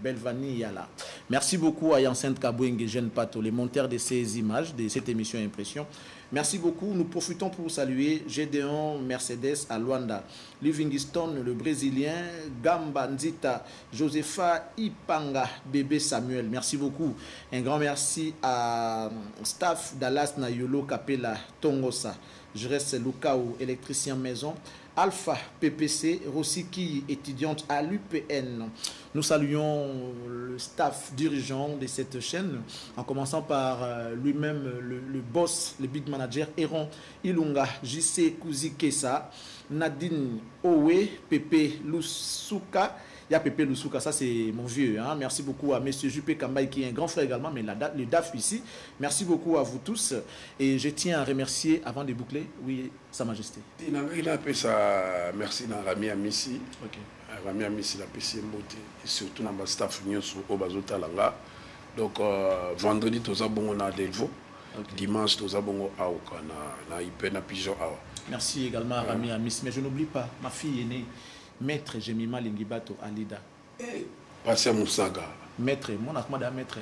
Belvani Yala. Merci beaucoup à Yancent Kabwenge, Jeune Pato, les monteurs de ces images, de cette émission Impression. Merci beaucoup. Nous profitons pour saluer Gédéon Mercedes à Luanda, Livingstone, le Brésilien, Gamba Nzita, Josepha Ipanga, bébé Samuel. Merci beaucoup. Un grand merci à staff Dallas Nayolo Capella Tongosa. Je reste Lukao, électricien maison. Alpha PPC, Rossiki, étudiante à l'UPN. Nous saluons le staff dirigeant de cette chaîne, en commençant par lui-même, le boss, le big manager, Eron Ilunga, JC Kouzi Kessa, Nadine Owe, Pepe Lusuka, Il y a Pépé Lusouka, ça c'est mon vieux. Hein. Merci beaucoup à M. Juppé Kambaï qui est un grand frère également, mais le DAF ici. Merci beaucoup à vous tous. Et je tiens à remercier, avant de boucler, oui, Sa Majesté. Merci à Rami Amissi. Ok. Rami Amissi, la PC Mbote. Et surtout dans le staff au Bazotalanga. Donc, vendredi, nous avons à Delvaux. Dimanche, nous avons à Ipen, à Pigeon. Merci également à Rami Amissi. Mais je n'oublie pas, ma fille aînée, Maître Jemima Lingibato Alida. Passia Moussaga. Maître, mon akmada maître.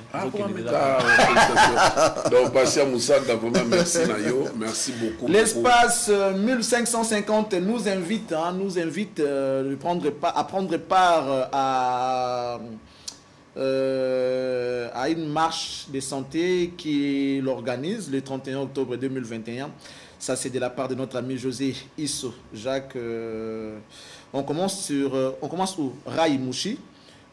Donc, Passia Moussaga, vraiment merci Nayo. Merci beaucoup. L'espace 1550 nous invite à prendre part à une marche de santé qui l'organise le 31 octobre 2021. Ça, c'est de la part de notre ami José Isso Jacques. On commence au Raï Mouchi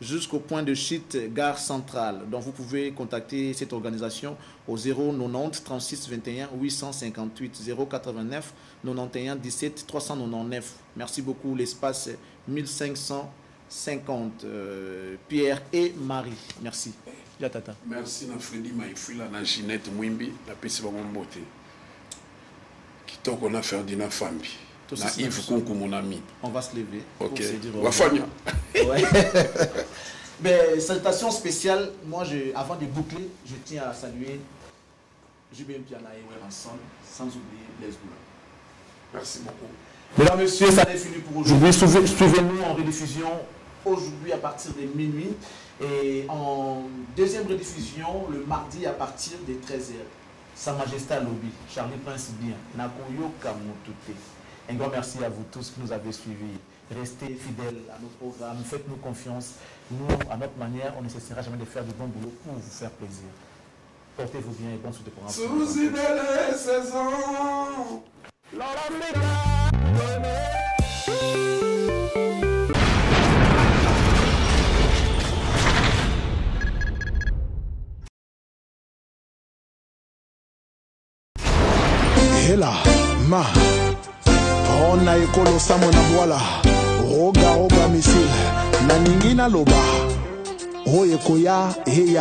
jusqu'au point de chute Gare Centrale. Donc, vous pouvez contacter cette organisation au 090 36 21 858 089 91 17 399. Merci beaucoup. L'espace 1550. Pierre et Marie. Merci. Tata. Merci à Freddy Maïfila, à Ginette Mouimbi, à Pessi Beauté. Qu'on a Ferdinand Fambi. Yves Konkou, mon ami. On va se lever. Ok. Mais salutation spéciale, moi, avant de boucler, je tiens à saluer Jubin Piana et Weranson, sans oublier Les Goula. Merci beaucoup. Mesdames, Messieurs, ça est fini pour aujourd'hui. Suivez-nous en rediffusion aujourd'hui à partir de minuit et en deuxième rediffusion le mardi à partir de 13h. Sa Majesté Lobby, Charlie Prince bien, Nakoyo Kamutute. Un grand merci à vous tous qui nous avez suivis. Restez fidèles à nos programmes, faites-nous confiance. Nous, à notre manière, on ne cessera jamais de faire du bon boulot pour vous faire plaisir. Portez-vous bien et bonne suite de programme. Souci de la saison. Hela ma ona ekolo samo na bwala roga roga misile na ningina loba oye koya heya